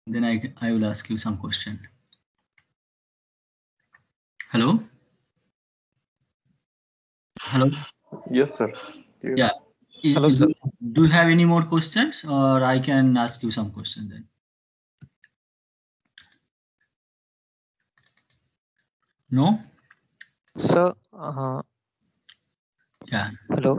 Then I will ask you some question. Hello? Hello? Yes, sir. Yes. Yeah. Hello, sir. Do you have any more questions, or I can ask you some questions then? No? Sir, Yeah. hello.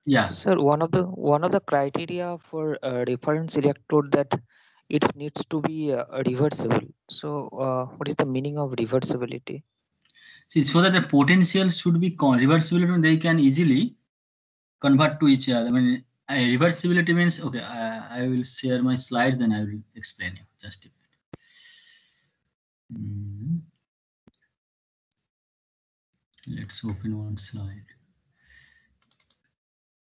Yeah. Sir, one of the criteria for reference electrode that it needs to be reversible. So, what is the meaning of reversibility? See, so that the potential should be reversible, they can easily convert to each other. I mean, reversibility means, okay, I will share my slides, then I will explain you. Just a minute. Let's open one slide.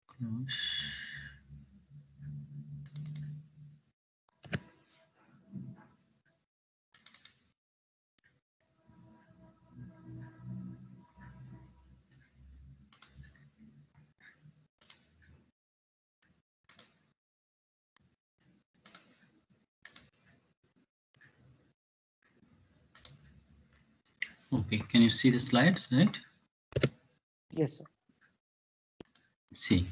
Close. Okay, can you see the slides, right? Yes, sir. See.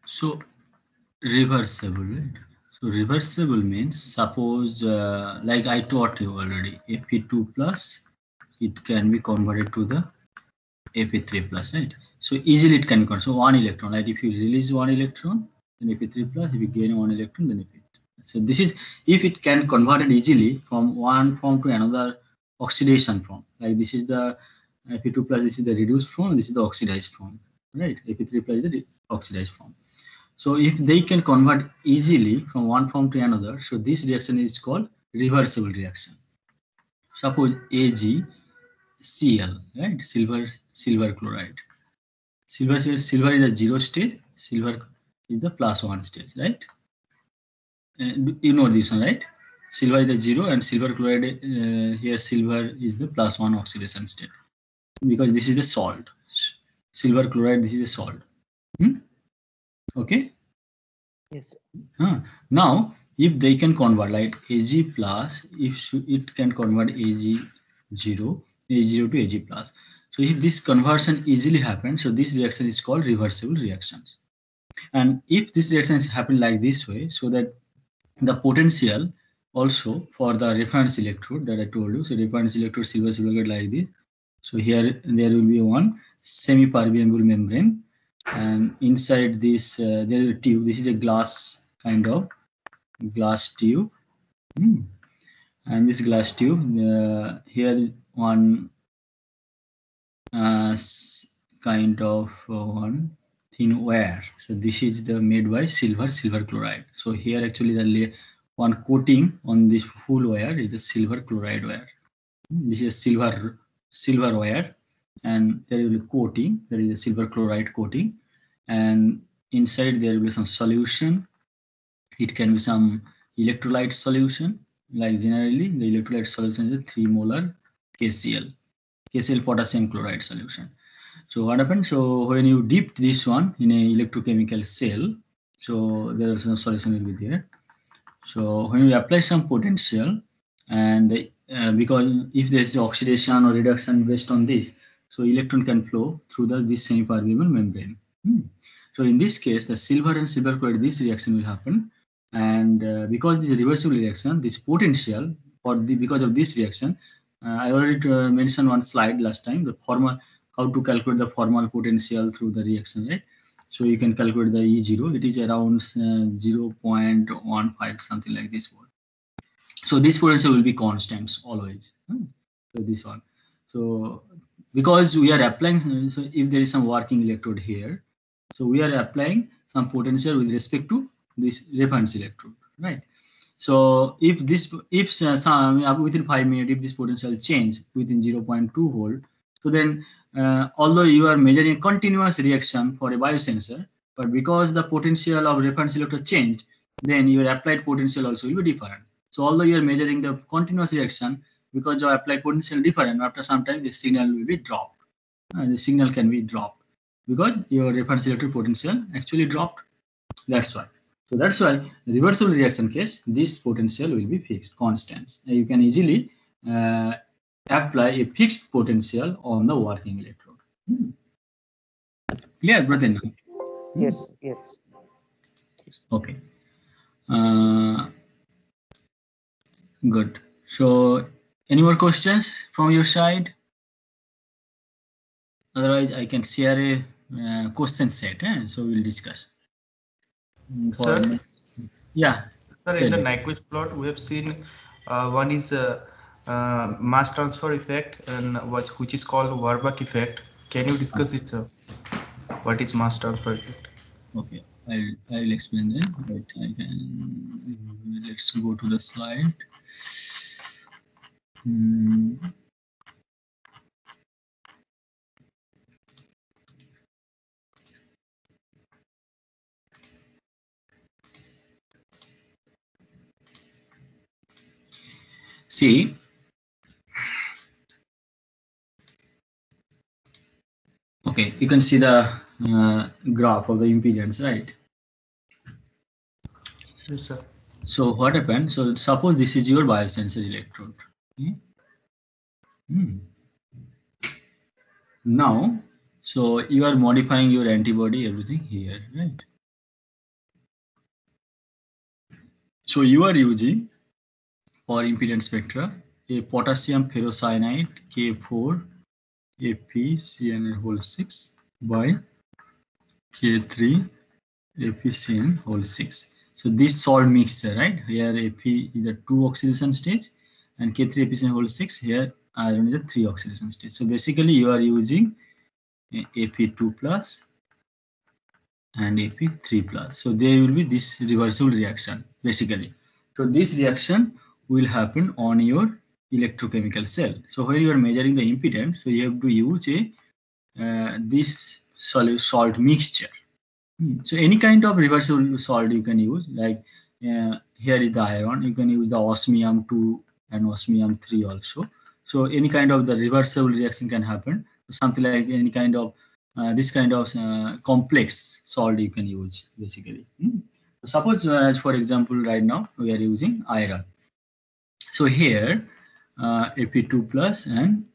So reversible, right? So reversible means, suppose like I taught you already, Fe2 plus, it can be converted to the Fe3 plus, right? So easily it can be converted. So one electron, right? If you release one electron, then Fe3 plus. If you gain one electron, then Fe3. So this is if it can convert it easily from one form to another oxidation form. Like this is the Fe2 plus. This is the reduced form. This is the oxidized form, right? Fe3 plus is the oxidized form. So if they can convert easily from one form to another, so this reaction is called reversible reaction. Suppose AgCl, right? Silver chloride. Silver is the 0 state. Silver is the +1 state, right? You know this one, right? Silver is the 0 and silver chloride, here silver is the +1 oxidation state, because this is the salt. Silver chloride, this is a salt. Okay. Yes. Now, if they can convert like Ag plus, if it can convert Ag0 to Ag plus. So if this conversion easily happens, so this reaction is called reversible reactions. And if this reaction is happen like this way, so that the potential also for the reference electrode that I told you, so reference electrode silver get like this. So here there will be one semi-permeable membrane, and inside this there is a tube. This is a glass kind of glass tube. And this glass tube, here one kind of one thin wire. So this is the made by silver chloride. So here actually the one coating on this full wire is the silver chloride wire. This is silver wire, and there will be coating. There is a silver chloride coating, and inside there will be some solution. It can be some electrolyte solution. Like generally, the electrolyte solution is a 3 molar KCl potassium chloride solution. So what happens? So when you dip this one in a electrochemical cell, so there is some solution will be there. So when you apply some potential, and because if there is oxidation or reduction based on this, so electron can flow through this semi-permeable membrane. So in this case, the silver and silver chloride, this reaction will happen, and because this is a reversible reaction, this potential because of this reaction, I already mentioned one slide last time, the formal how to calculate the formal potential through the reaction, right? So you can calculate the E0. It is around 0.15, something like this. So this potential will be constants always. So this one. So because we are applying, so if there is some working electrode here, so we are applying some potential with respect to this reference electrode, right? So if within 5 minutes, if this potential change within 0.2 volt, so then although you are measuring a continuous reaction for a biosensor, but because the potential of reference electrode changed, then your applied potential also will be different. So although you are measuring the continuous reaction, because your applied potential different, after some time the signal will be dropped. The signal can be dropped because your reference electrode potential actually dropped. That's why. So that's why reversible reaction case, this potential will be fixed, constant. You can easily apply a fixed potential on the working electrode. Clear, brother? Yes, yes. Okay. Good. So, any more questions from your side? Otherwise, I can share a question set. So we'll discuss. Sir? Yeah. Sir, in the Nyquist plot, we have seen one is mass transfer effect and which is called Warburg effect. Can you discuss it, sir? What is mass transfer effect? Okay, I'll explain then. Right, I can. Let's go to the slide. See, okay, you can see the graph of the impedance, right? Yes, sir. So what happened? So suppose this is your biosensor electrode. Now, so you are modifying your antibody, everything here, right? So you are using for impedance spectra a potassium ferrocyanide K4 FeCN whole 6 by K3 FeCN whole 6. So this salt mixture, right? Here Fe is the 2 oxidation stage and K3 FeCN whole 6, here iron is the 3 oxidation stage. So basically you are using Fe2 plus and Fe3 plus. So there will be this reversible reaction basically. So this reaction will happen on your electrochemical cell. So when you are measuring the impedance, so you have to use a this salt mixture. So any kind of reversible salt you can use, like here is the iron, you can use the osmium 2 and osmium 3 also. So any kind of the reversible reaction can happen. Something like any kind of this kind of complex salt you can use basically. Suppose as for example right now we are using iron. So here Fe2 plus and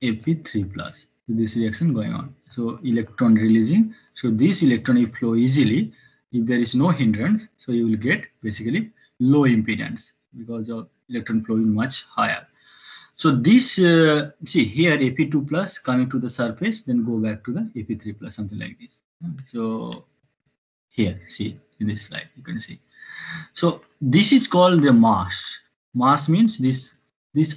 Fe3 plus. This reaction going on. So electron releasing. So this electron will flow easily if there is no hindrance. So you will get basically low impedance because of electron flowing much higher. So this see here Fe2 plus coming to the surface, then go back to the Fe3 plus, something like this. So here see in this slide you can see. So this is called the mass. Mass means this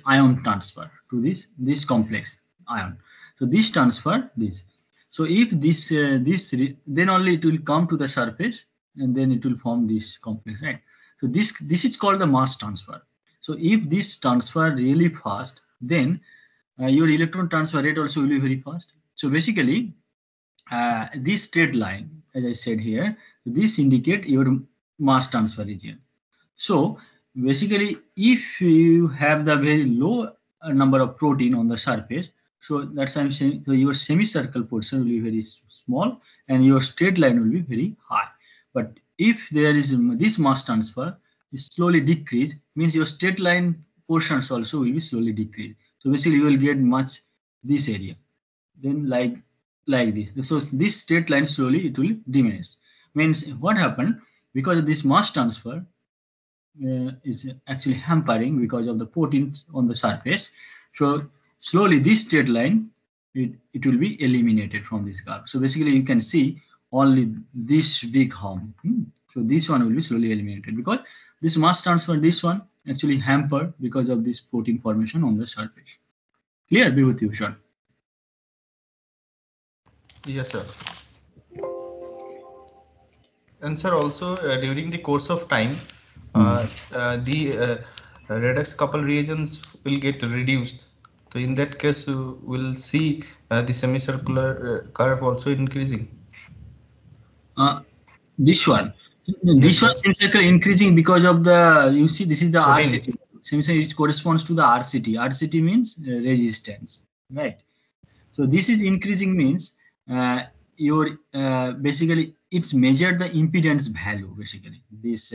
ion transfer to this complex ion. So this transfer this. So if this then only it will come to the surface and then it will form this complex, right? So this is called the mass transfer. So if this transfer really fast, then your electron transfer rate also will be very fast. So basically this straight line, as I said here, this indicate your mass transfer region. So basically if you have the very low number of protein on the surface, so that's why I'm saying so your semicircle portion will be very small and your straight line will be very high. But if there is this mass transfer is slowly decrease, means your straight line portions also will be slowly decrease. So basically you will get much this area, then like this. So this straight line slowly it will diminish. Means what happened, because of this mass transfer is actually hampering because of the proteins on the surface. So slowly this straight line it will be eliminated from this curve. So basically you can see only this big hump. So this one will be slowly eliminated because this mass transfer, this one actually hampered because of this protein formation on the surface. Clear, Vibhuti? Yes, sir. And sir, also during the course of time, the redox couple reagents will get reduced. So in that case, we'll see the semicircular curve also increasing. This one. This one semicircle increasing because of the, you see, this is the RCT. Semicircle, it corresponds to the RCT. RCT means resistance, right? So this is increasing means your basically it's measured the impedance value. Basically, this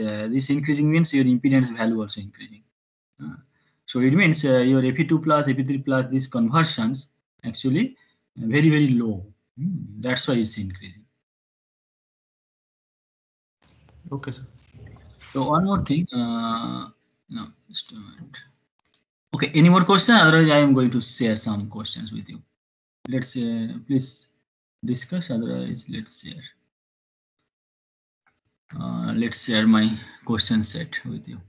increasing means your impedance value also increasing. So it means your AP2 plus, AP3 plus, these conversions actually very low. That's why it's increasing. Okay, sir. So one more thing. No, just a minute. Okay, any more questions? Otherwise, I am going to share some questions with you. Let's please discuss. Otherwise, let's share. Let's share my question set with you.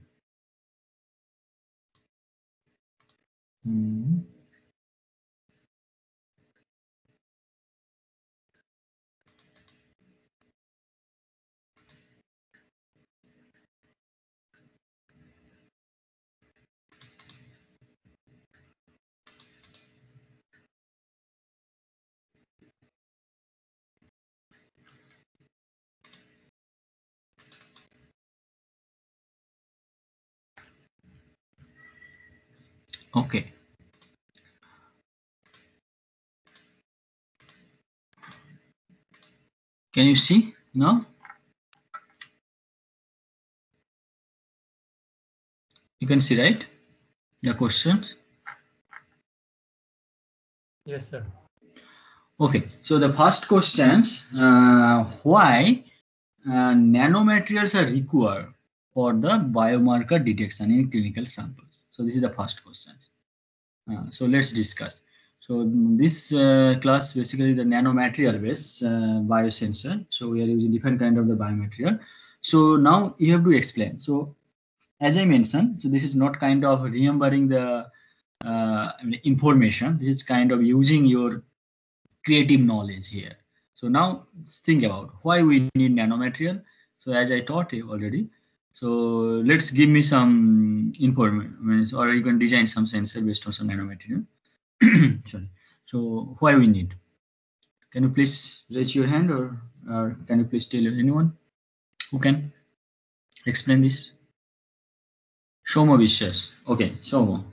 Okay. Can you see now? You can see, right? The questions. Yes, sir. Okay. So the first questions: why nanomaterials are required for the biomarker detection in clinical samples? So this is the first question. So let's discuss. So this class basically the nanomaterial based biosensor. So we are using different kind of the biomaterial. So now you have to explain. So as I mentioned, so this is not kind of remembering the information. This is kind of using your creative knowledge here. So now think about why we need nanomaterial. So as I taught you already, so let's give me some information, or you can design some sensor based on some nanomaterial. Sorry. So why we need? Can you please raise your hand, or can you please tell anyone who can explain this? Shomo Vishwas. Okay, Shomo,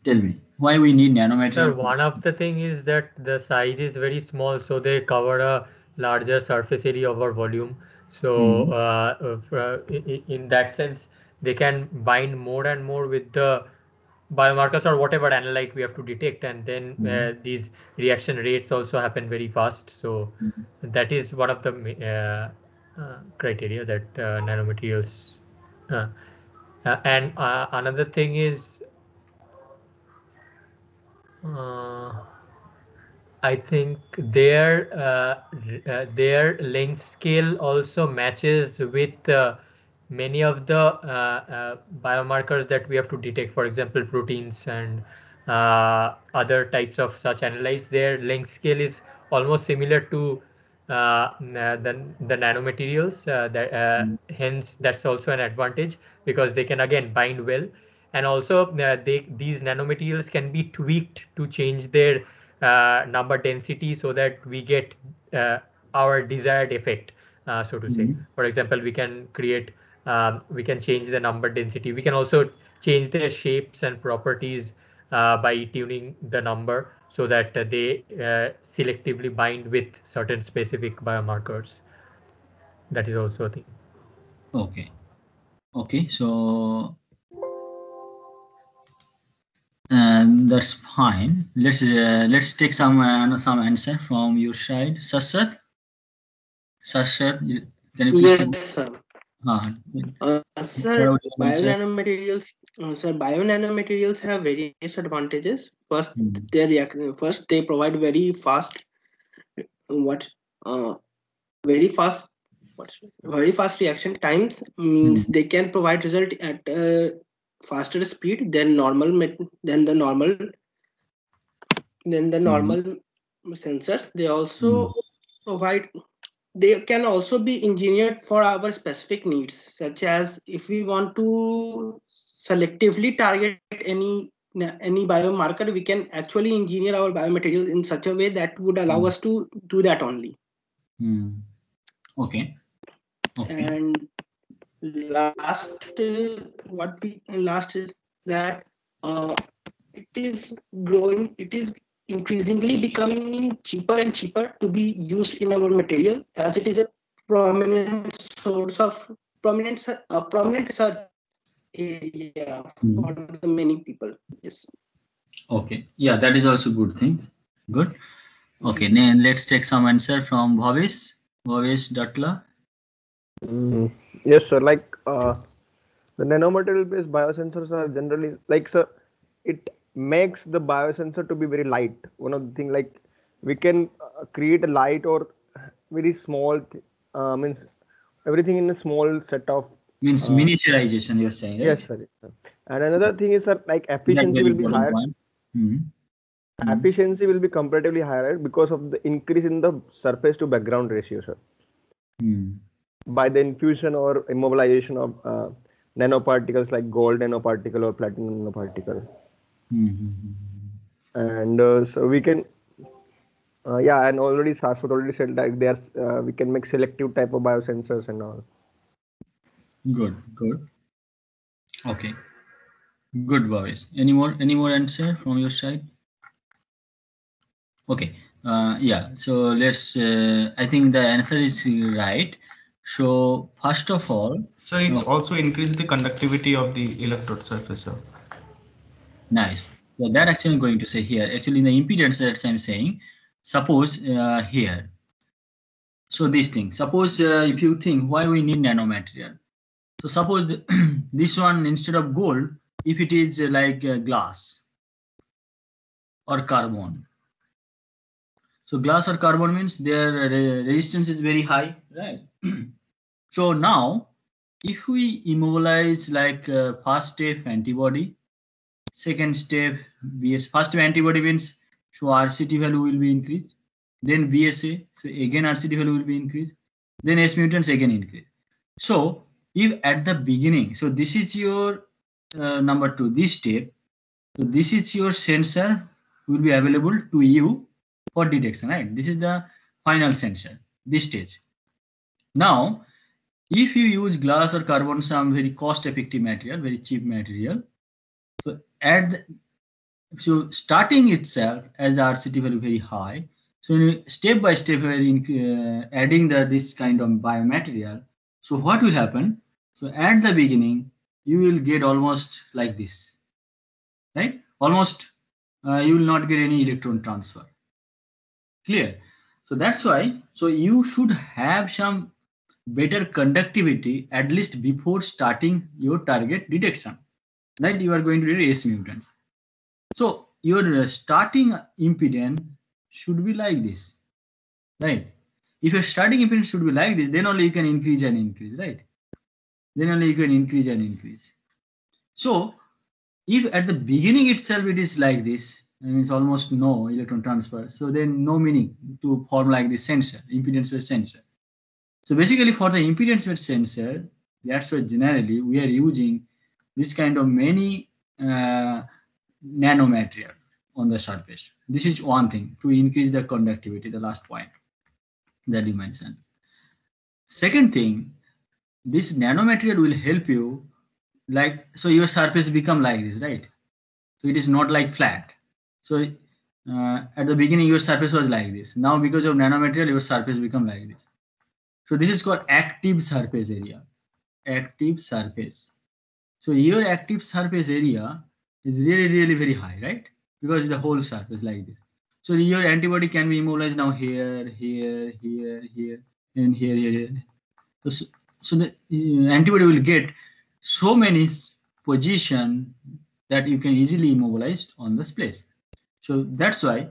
tell me why we need nanomaterial. Sir, one of the thing is that the size is very small, so they cover a larger surface area over volume. So in that sense, they can bind more and more with the biomarkers or whatever analyte we have to detect, and then these reaction rates also happen very fast. So that is one of the criteria that nanomaterials. And another thing is. I think their length scale also matches with many of the biomarkers that we have to detect. For example, proteins and other types of such analytes. Their length scale is almost similar to the nanomaterials. Hence, that's also an advantage because they can again bind well, and also these nanomaterials can be tweaked to change their number density so that we get our desired effect, so to say. For example, we can change the number density. We can also change their shapes and properties by tuning the number so that they selectively bind with certain specific biomarkers. That is also a thing. Okay. Okay. So that's fine. Let's take some answer from your side. Sashat, can you please? Yes, sir. Sir, What would you say? bionanomaterials have various advantages. First, they provide very fast reaction times. Means they can provide result at faster speed than the normal sensors. They also provide. They can also be engineered for our specific needs, such as if we want to selectively target any biomarker, we can actually engineer our biomaterial in such a way that would allow us to do that only. Okay. And last is that it is growing. It is increasingly becoming cheaper and cheaper to be used in our material, as it is a prominent source of prominent search area for the many people. Yes. Okay. Yeah, that is also good thing. Good. Okay. Then let's take some answer from Bhavesh. Bhavesh Datla. Yes, sir. Like the nanomaterial based biosensors are generally like, sir, it makes the biosensor to be very light. One of the thing, like we can create a light or very small means everything in a small set of Means miniaturization, you're saying, right? yes, sir. Yes, sir. And another thing is, sir, like That's efficiency very will be important higher. point. Efficiency will be comparatively higher because of the increase in the surface to background ratio, sir. By the infusion or immobilization of nanoparticles like gold nanoparticle or platinum nanoparticle. And so we can, yeah, and already Saswat already said that there's we can make selective type of biosensors and all. Good, good. Okay. Good, boys. Any more answer from your side? Okay. Yeah. So let's. I think the answer is right. So first of all, So it's also increased the conductivity of the electrode surface. Sir. Nice. So that actually I'm going to say here. Actually, in the impedance that I'm saying, suppose here. So this thing. Suppose if you think why we need nanomaterial. So suppose this one instead of gold, if it is like glass or carbon. So glass or carbon means their resistance is very high, right? So now, if we immobilize like first step antibody, second step BS, first step antibody means so RCT value will be increased, then BSA, so again RCT value will be increased, then S mutants again increase. So if at the beginning, so this is your number 2, this step, so this is your sensor will be available to you for detection, right? This is the final sensor, this stage. Now, if you use glass or carbon, some very cost effective material, very cheap material, so so starting itself as the RCT value very high, so step by step adding this kind of biomaterial, so what will happen? So at the beginning, you will get almost like this, right? Almost you will not get any electron transfer. Clear? So that's why, so you should have some better conductivity at least before starting your target detection, right? You are going to do S mutants. So your starting impedance should be like this, right? If your starting impedance should be like this, then only you can increase and increase, right? Then only you can increase and increase. So if at the beginning itself it is like this, means almost no electron transfer, so then no meaning to form like this sensor, impedance-based sensor. So basically for the impedance-based sensor, that's why generally we are using this kind of many nanomaterial on the surface. This is one thing to increase the conductivity, the last point that you mentioned. Second thing, this nanomaterial will help you, like, so your surface become like this, right? So it is not like flat. So at the beginning your surface was like this. Now because of nanomaterial your surface become like this. So this is called active surface area. Active surface. So your active surface area is really very high, right? Because the whole surface like this. So your antibody can be immobilized now here, here, here, here, and here. So the antibody will get so many position that you can easily immobilize on this place. So that's why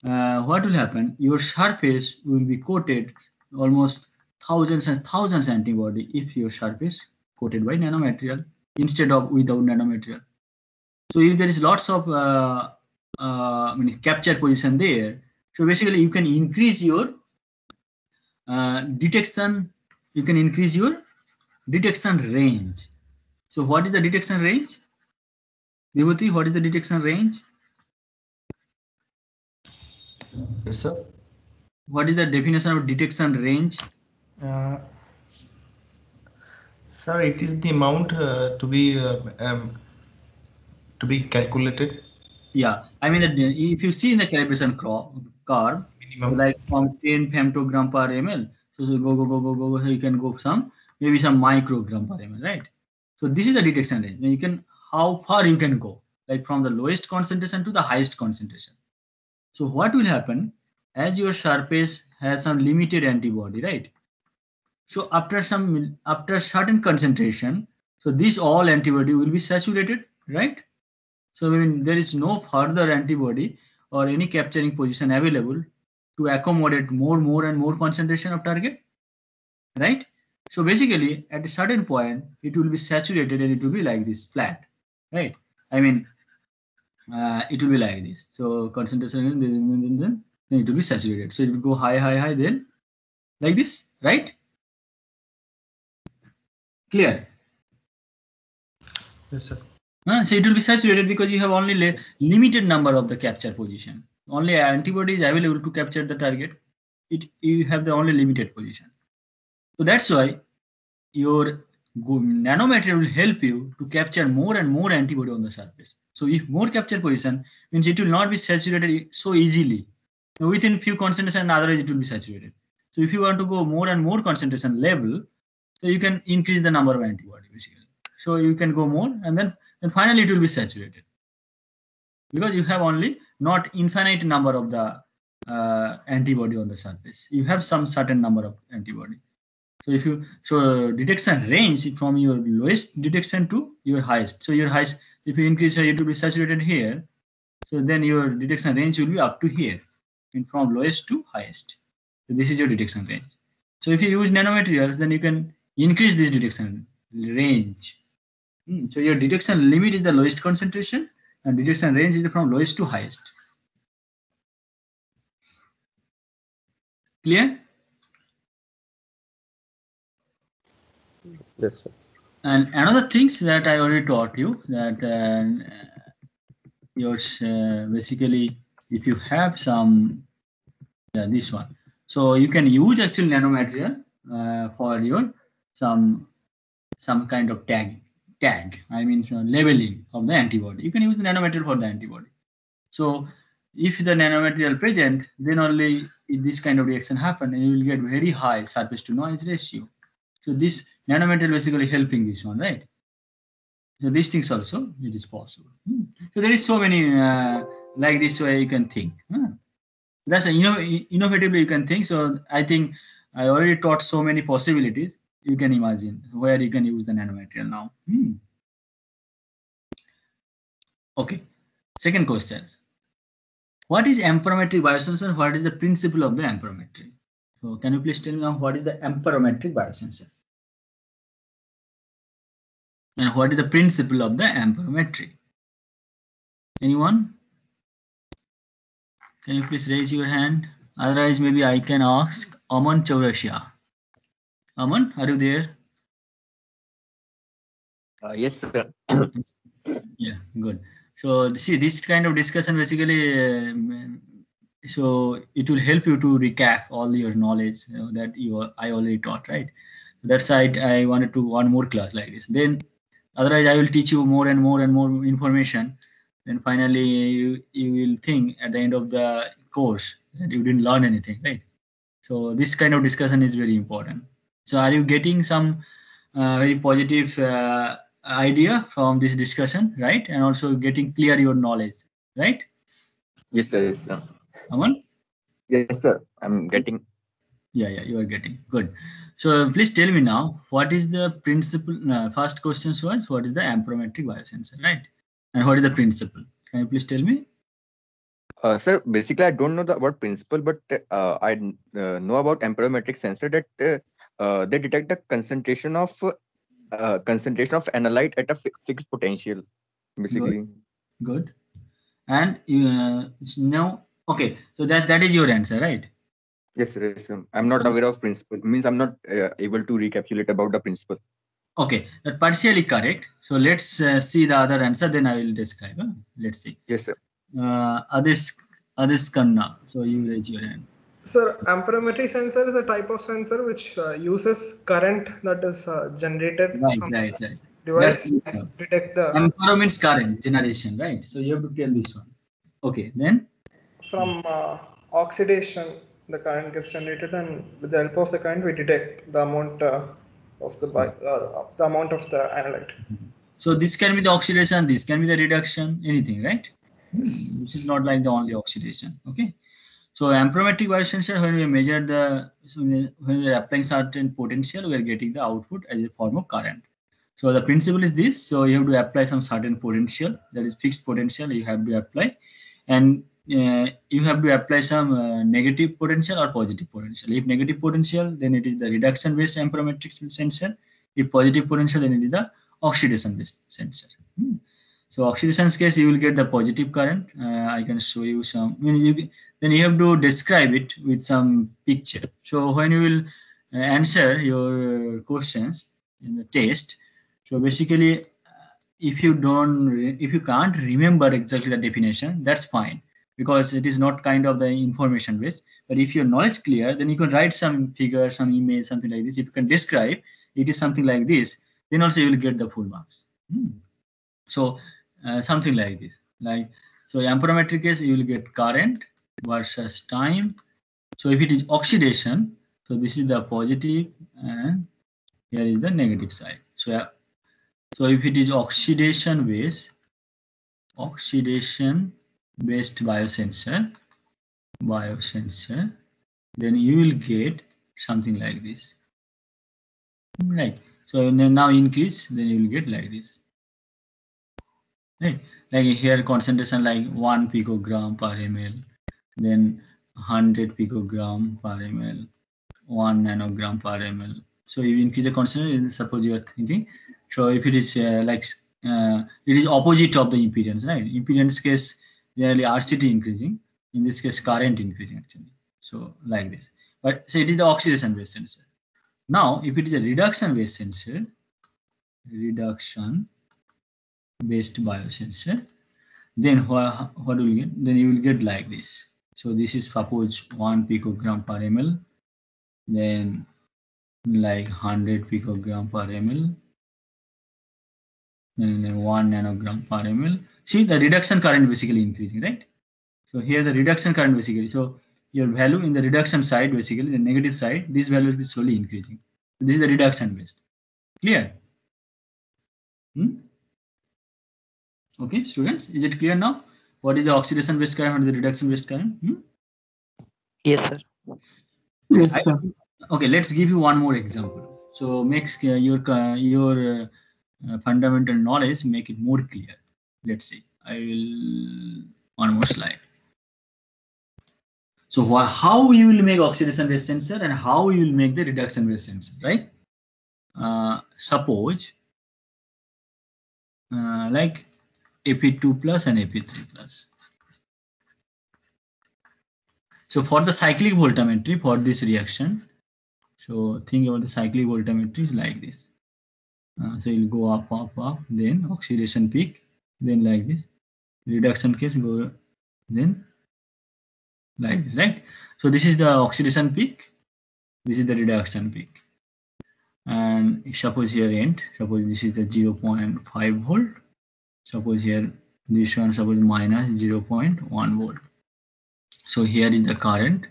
what will happen, your surface will be coated almost thousands and thousands antibody if your surface coated by nanomaterial instead of without nanomaterial. So if there is lots of capture position there, so basically you can increase your detection, you can increase your detection range. So what is the detection range? Vibhuti, what is the detection range? Yes, sir. What is the definition of detection range? Sir, it is the amount to be calculated Yeah, I mean, if you see in the calibration curve, Minimum. like from 10 femtogram per ml, so go, so you can go maybe some microgram per ml, right? So this is the detection range. You can, how far you can go, like from the lowest concentration to the highest concentration. So what will happen, as your surface has some limited antibody, right? So after certain concentration, so this all antibody will be saturated, right? So I mean, there is no further antibody or any capturing position available to accommodate more and more concentration of target, right? So basically, at a certain point, it will be saturated and it will be like this, flat, right? I mean, it will be like this. So concentration, then it will be saturated. So it will go high, then like this, right? Clear? Yes, sir. So it will be saturated because you have only limited number of the capture position. Only antibody is available to capture the target. You have the only limited position. So that's why your nanomaterial will help you to capture more and more antibody on the surface. So if more capture position means it will not be saturated so easily. Within few concentration, otherwise it will be saturated. So if you want to go more and more concentration level, so you can increase the number of antibody basically. So you can go more and then finally it will be saturated. Because you have only not infinite number of the antibody on the surface. You have some certain number of antibody. So if you detection range from your lowest detection to your highest. So your highest, if you increase here, it will be saturated here. So then your detection range will be up to here, and from lowest to highest. So this is your detection range. So if you use nanomaterials, then you can increase this detection range. So your detection limit is the lowest concentration, and detection range is from lowest to highest. Clear? Yes, sir. And another things that I already taught you that yours basically if you have some this one, so you can use actual nanomaterial for your some kind of tag. I mean labeling of the antibody. You can use the nanomaterial for the antibody. So if the nanomaterial present, then only this kind of reaction happen, and you will get very high surface to noise ratio. So this nanomaterial basically helping this one, right? So these things also it is possible. So there is so many like this way you can think. That's innovatively you can think. So I think I already taught so many possibilities. You can imagine where you can use the nanomaterial now. Okay. Second question. What is amperometric biosensor? What is the principle of the amperometry? So can you please tell me now what is the amperometric biosensor? And what is the principle of the amperometry? Anyone? Can you please raise your hand? Otherwise, maybe I can ask Aman Chaurasia. Aman, are you there? Yes, sir. Yeah, good. So see, this kind of discussion basically, so it will help you to recap all your knowledge that I already taught, right? That's why I wanted to one more class like this. Then otherwise I will teach you more and more information. Then finally you will think at the end of the course that you didn't learn anything, right? So this kind of discussion is very important. So are you getting some very positive idea from this discussion, right? And also getting clear your knowledge, right? Yes, sir. Yes, sir. Aman? Yes, sir. I'm getting. Yeah, you are getting. Good. So please tell me now, what is the principle? First question was, what is the amperometric biosensor, right? And what is the principle? Can you please tell me? Sir, basically, I don't know the about principle, but I know about amperometric sensor that they detect the concentration of analyte at a fixed potential, basically. Good. And now, okay, so that is your answer, right? Yes, sir. Yes, sir. I'm not aware of principle. Means I'm not able to recapitulate about the principle. Okay, that partially correct. So let's see the other answer. Then I will describe. Let's see. Yes, sir. Adis Kanna. So you raise your hand. Sir, amperometric sensor is a type of sensor which uses current that is generated from Right. device to detect the ampero means current generation, right? So you have to tell this one. Okay, then From oxidation, the current gets generated, and with the help of the current, we detect the amount of the analyte. so this can be the oxidation, this can be the reduction, anything, right? This is not like the only oxidation. Okay. So amperometric biosensor, when we measure the, when we are applying certain potential, we are getting the output as a form of current. So the principle is this. So you have to apply some certain potential, that is fixed potential you have to apply, and you have to apply some negative potential or positive potential. If negative potential, then it is the reduction based amperometric sensor. If positive potential, then it is the oxidation based sensor. So oxidation case, you will get the positive current. I can show you some. Then you have to describe it with some picture. So when you will answer your questions in the test, so basically, if you can't remember exactly the definition, that's fine, because it is not kind of the information based. But if your knowledge clear, then you can write some figure, some image, something like this. If you can describe, it is something like this, then also you will get the full marks. So something like this, like, so amperometric case, you will get current versus time. So if it is oxidation, so this is the positive and here is the negative side. So so if it is oxidation based biosensor, then you will get something like this, right? So now increase, then you will get like this, right? Like here concentration like 1 picogram per ml, then 100 picogram per ml, 1 nanogram per ml. So you increase the concentration, suppose you are thinking. So if it is it is opposite of the impedance, right? Impedance case, generally RCT increasing. In this case, current increasing actually. So like this. But so it is the oxidation based sensor. Now, if it is a reduction based sensor, reduction based biosensor, then what do you get? Then you will get like this. So this is suppose 1 picogram per ml, then like 100 picogram per ml, then 1 nanogram per ml. See, the reduction current basically increasing, right? So here the reduction current basically, so your value in the reduction side, basically the negative side, this value is slowly increasing. This is the reduction based. Clear? Okay, students, is it clear now? What is the oxidation based current and the reduction based current? Yes, sir. Yes, sir. Okay, let's give you one more example. So makes your fundamental knowledge, make it more clear. Let's see. I will one more slide. So how you will make oxidation based sensor and how you will make the reduction based sensor, right? Suppose like Ap2 plus and Ap3 plus. So for the cyclic voltammetry for this reaction, so think about the cyclic voltammetry is like this. So you'll go up, up, up, then oxidation peak, then like this. Reduction case go then like this, right? So this is the oxidation peak, this is the reduction peak. And suppose here end, suppose this is the 0.5 volt. Suppose here this one, suppose minus 0.1 volt. So here is the current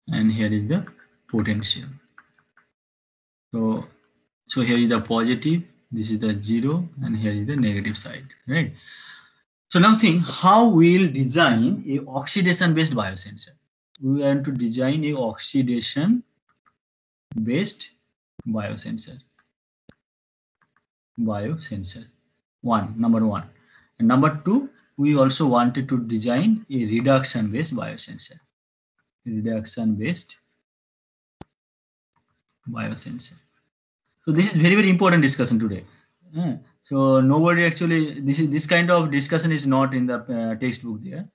and here is the potential. So here is the positive, this is the 0, and here is the negative side, right? So now think how we'll design a oxidation based biosensor. We want to design a oxidation based biosensor. Number one. And number two, we also wanted to design a reduction based biosensor. Reduction based biosensor. So this is very, very important discussion today. So nobody actually, this kind of discussion is not in the textbook there,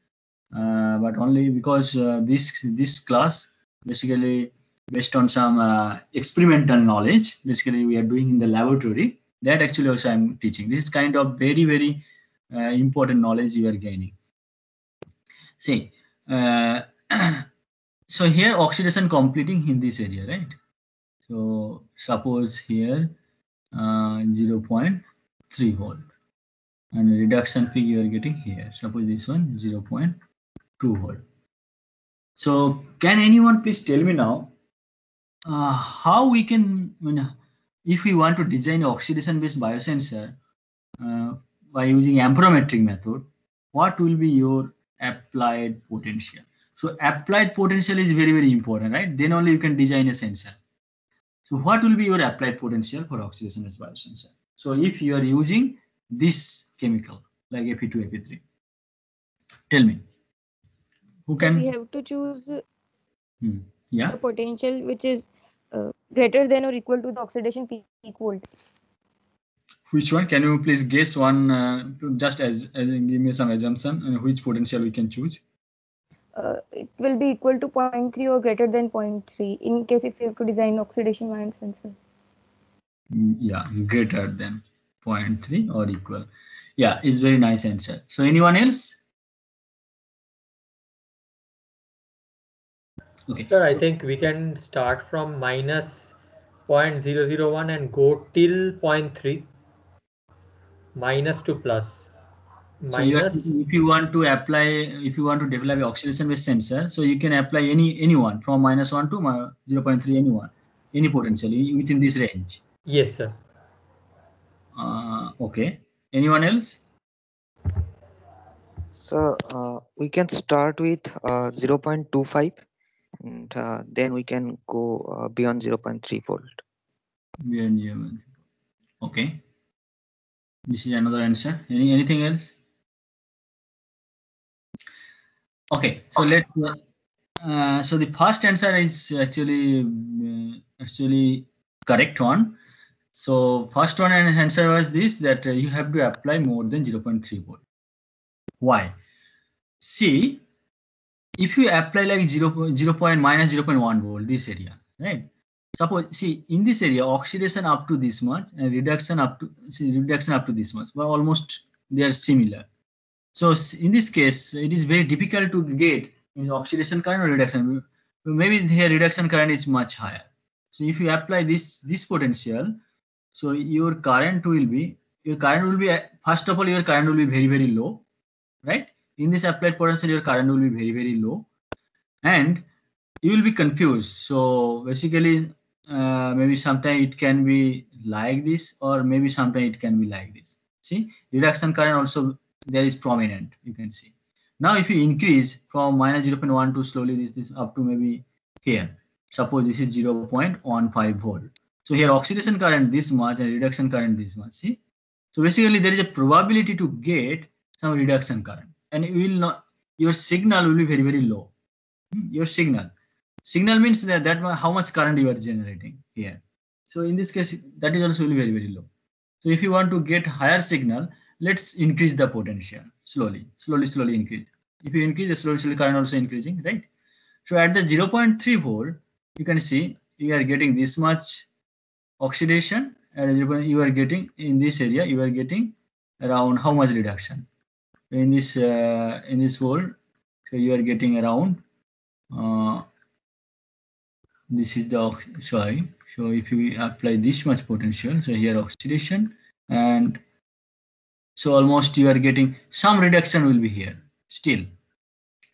but only because this class basically based on some experimental knowledge, basically we are doing in the laboratory, that actually also I'm teaching. This is kind of very, very important knowledge you are gaining. See, so here oxidation completing in this area, right? So suppose here 0.3 volt. and reduction peak you are getting here. Suppose this one 0.2 volt. So can anyone please tell me now how we can, if we want to design an oxidation-based biosensor by using amperometric method, what will be your applied potential? So applied potential is very, very important, right? Then only you can design a sensor. So what will be your applied potential for oxidation-based biosensor? So if you are using this chemical like Fe2, Fe3, tell me. Who So can? we have to choose Yeah. the potential which is greater than or equal to the oxidation peak volt. Which one? Can you please guess one? Just as give me some assumption. Which potential we can choose? It will be equal to 0.3 or greater than 0.3 in case if you have to design oxidation ion sensor. Yeah, greater than 0.3 or equal. Yeah, it's very nice answer. So anyone else? Okay. Sir, I think we can start from minus 0.001 and go till 0.3, minus to plus. So if you want to apply, if you want to develop an oxidation-based sensor, so you can apply anyone from -1 to 0.3, any potential within this range. Yes, sir. Okay. Anyone else? So we can start with 0.25 and then we can go beyond 0.3 volt. Beyond. Okay. This is another answer. Anything else? Okay. So let's. So the first answer is actually correct one. So first one answer was this, that you have to apply more than 0.3 volt. Why? See, if you apply like -0.1 volt, this area, right? Suppose, see, in this area, oxidation up to this much and reduction up to this much, but almost they are similar. So in this case, it is very difficult to get oxidation current or reduction. Maybe the reduction current is much higher. So if you apply this potential, so your current will be first of all, your current will be very, very low, right? In this applied potential, your current will be very, very low, and you will be confused. So basically, maybe sometime it can be like this, or maybe sometime it can be like this. See, reduction current also there is prominent, you can see. Now if you increase from -0.1 to slowly this up to maybe here, suppose this is 0.15 volt. So here oxidation current this much and reduction current this much. See, so basically there is a probability to get some reduction current, and you will not, your signal will be very, very low. Your signal means that how much current you are generating here. So in this case, that is also very, very low. So if you want to get higher signal, let's increase the potential slowly increase. If you increase the slowly current also increasing, right? So at the 0.3 volt, you can see you are getting this much oxidation, and you are getting in this area, you are getting around how much reduction in this volt. So you are getting around this is the sorry. So if you apply this much potential, so here oxidation, and so almost you are getting some reduction will be here still,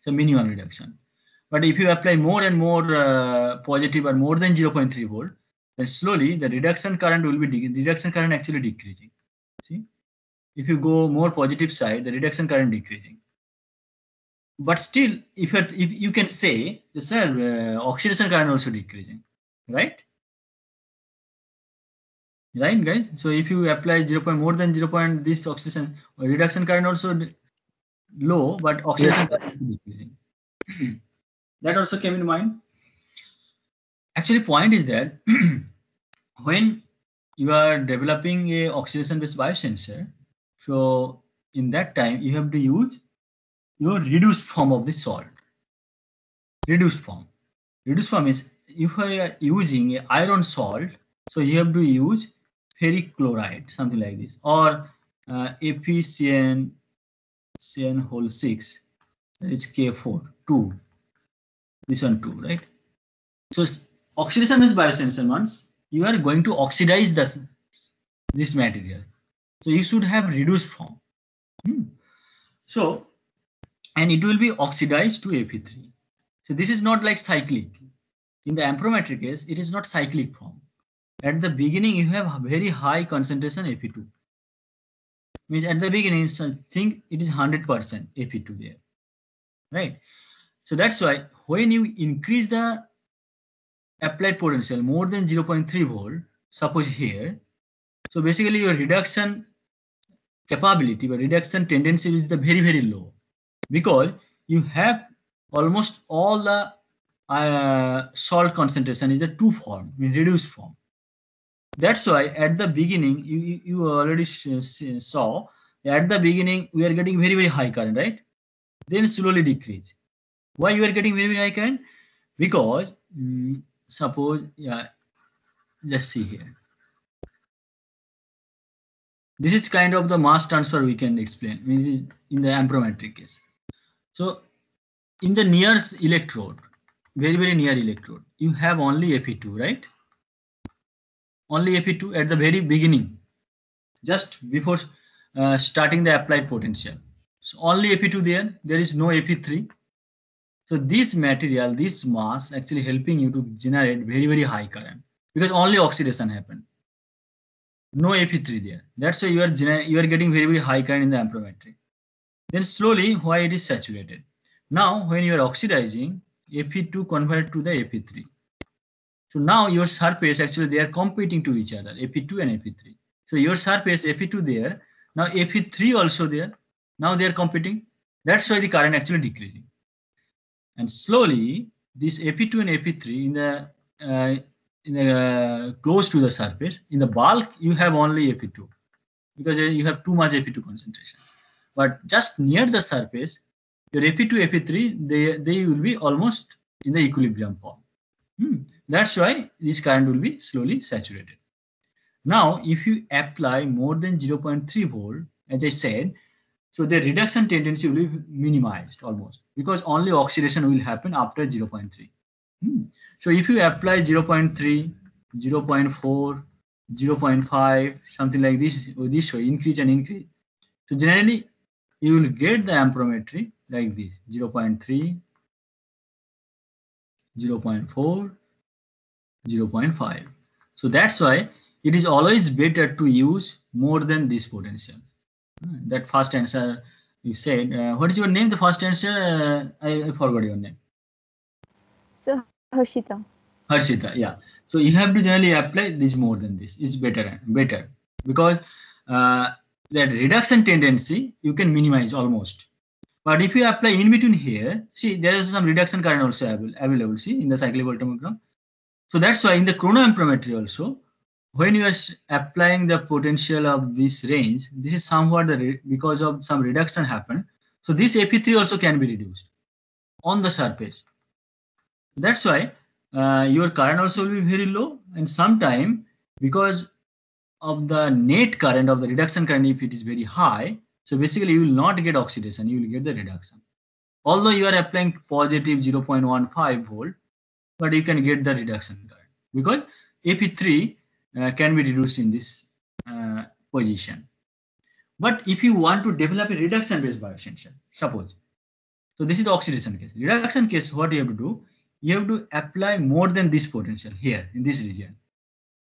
so minimum reduction. But if you apply more and more positive or more than 0.3 volt, then slowly the reduction current will be actually decreasing. See, if you go more positive side, the reduction current decreasing. But still, if you can say, sir, oxidation current also decreasing, right? Right, guys? So if you apply more than 0. This oxidation reduction current also low, but oxidation current decreasing. That also came in mind. Actually, point is that when you are developing a oxidation-based biosensor, so in that time you have to use your reduced form of the salt. Reduced form is, if I are using a iron salt, so you have to use ferric chloride, something like this, or FeCN whole 6, it's K4 2, this one 2, right? So oxidation based biosensor means you are going to oxidize this material, so you should have reduced form. So, and it will be oxidized to Fe3. So this is not like cyclic. In the amperometric case, it is not cyclic form. At the beginning, you have a very high concentration Fe2. Means at the beginning, so think it is 100% Fe2 there, right? So that's why when you increase the applied potential more than 0.3 volt, suppose here, so basically your reduction capability or reduction tendency is the very, very low, because you have almost all the salt concentration is the 2 form, in reduced form. That's why at the beginning, you already saw, at the beginning, we are getting very, very high current, right? Then slowly decrease. Why you are getting very, very high current? Because suppose, yeah, just see here. This is kind of the mass transfer we can explain in the amperometric case. So in the nearest electrode, very, very near electrode, you have only Fe2, right? Only Fe2 at the very beginning, just before starting the applied potential. So only Fe2 there is no Fe3. So this material, this mass actually helping you to generate very, very high current, because only oxidation happened. No Fe3 there. That's why you are getting very, very high current in the amperometric. Then slowly, why it is saturated. Now, when you are oxidizing, Fe2 convert to the Fe3. So now your surface, actually they are competing to each other, Fe2 and Fe3. So your surface Fe2 there, now Fe3 also there. Now they are competing. That's why the current actually decreasing. And slowly, this Fe2 and Fe3 in the close to the surface, in the bulk you have only Fe2, because you have too much Fe2 concentration. But just near the surface, your Fe2, Fe3, they will be almost in the equilibrium form. That's why this current will be slowly saturated. Now, if you apply more than 0.3 volt, as I said, so the reduction tendency will be minimized almost, because only oxidation will happen after 0.3. So if you apply 0.3, 0.4, 0.5, something like this way, increase and increase. So generally, you will get the amperometry like this: 0.3, 0.4, 0.5. So that's why it is always better to use more than this potential. That first answer you said. What is your name? The first answer, I forgot your name. So Harshita. Harshita, yeah. So you have to generally apply this more than this. It's better because that reduction tendency you can minimize almost. But if you apply in between here, see there is some reduction current also available. See in the cyclic voltammeter. So that's why in the chronoamperometry also, when you are applying the potential of this range, this is somewhat because of some reduction happened. So this Fe3 also can be reduced on the surface. That's why your current also will be very low, and sometime because of the net current of the reduction current, if it is very high, so basically you will not get oxidation, you will get the reduction. Although you are applying positive 0.15 volt, but you can get the reduction current because Fe3 can be reduced in this position. But if you want to develop a reduction based biosensor, suppose, so this is the oxidation case. Reduction case, what you have to do, you have to apply more than this potential here in this region.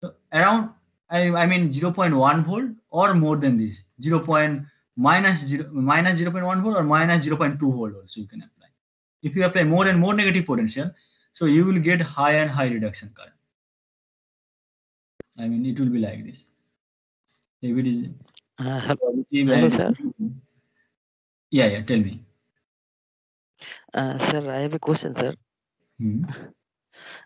So around, I mean 0.1 volt or more than this, minus 0.1 volt or minus 0.2 volt also you can apply. If you apply more and more negative potential, so you will get high and high reduction current. I mean, it will be like this. If it is hello, sir. Yeah, tell me. Sir, I have a question, sir.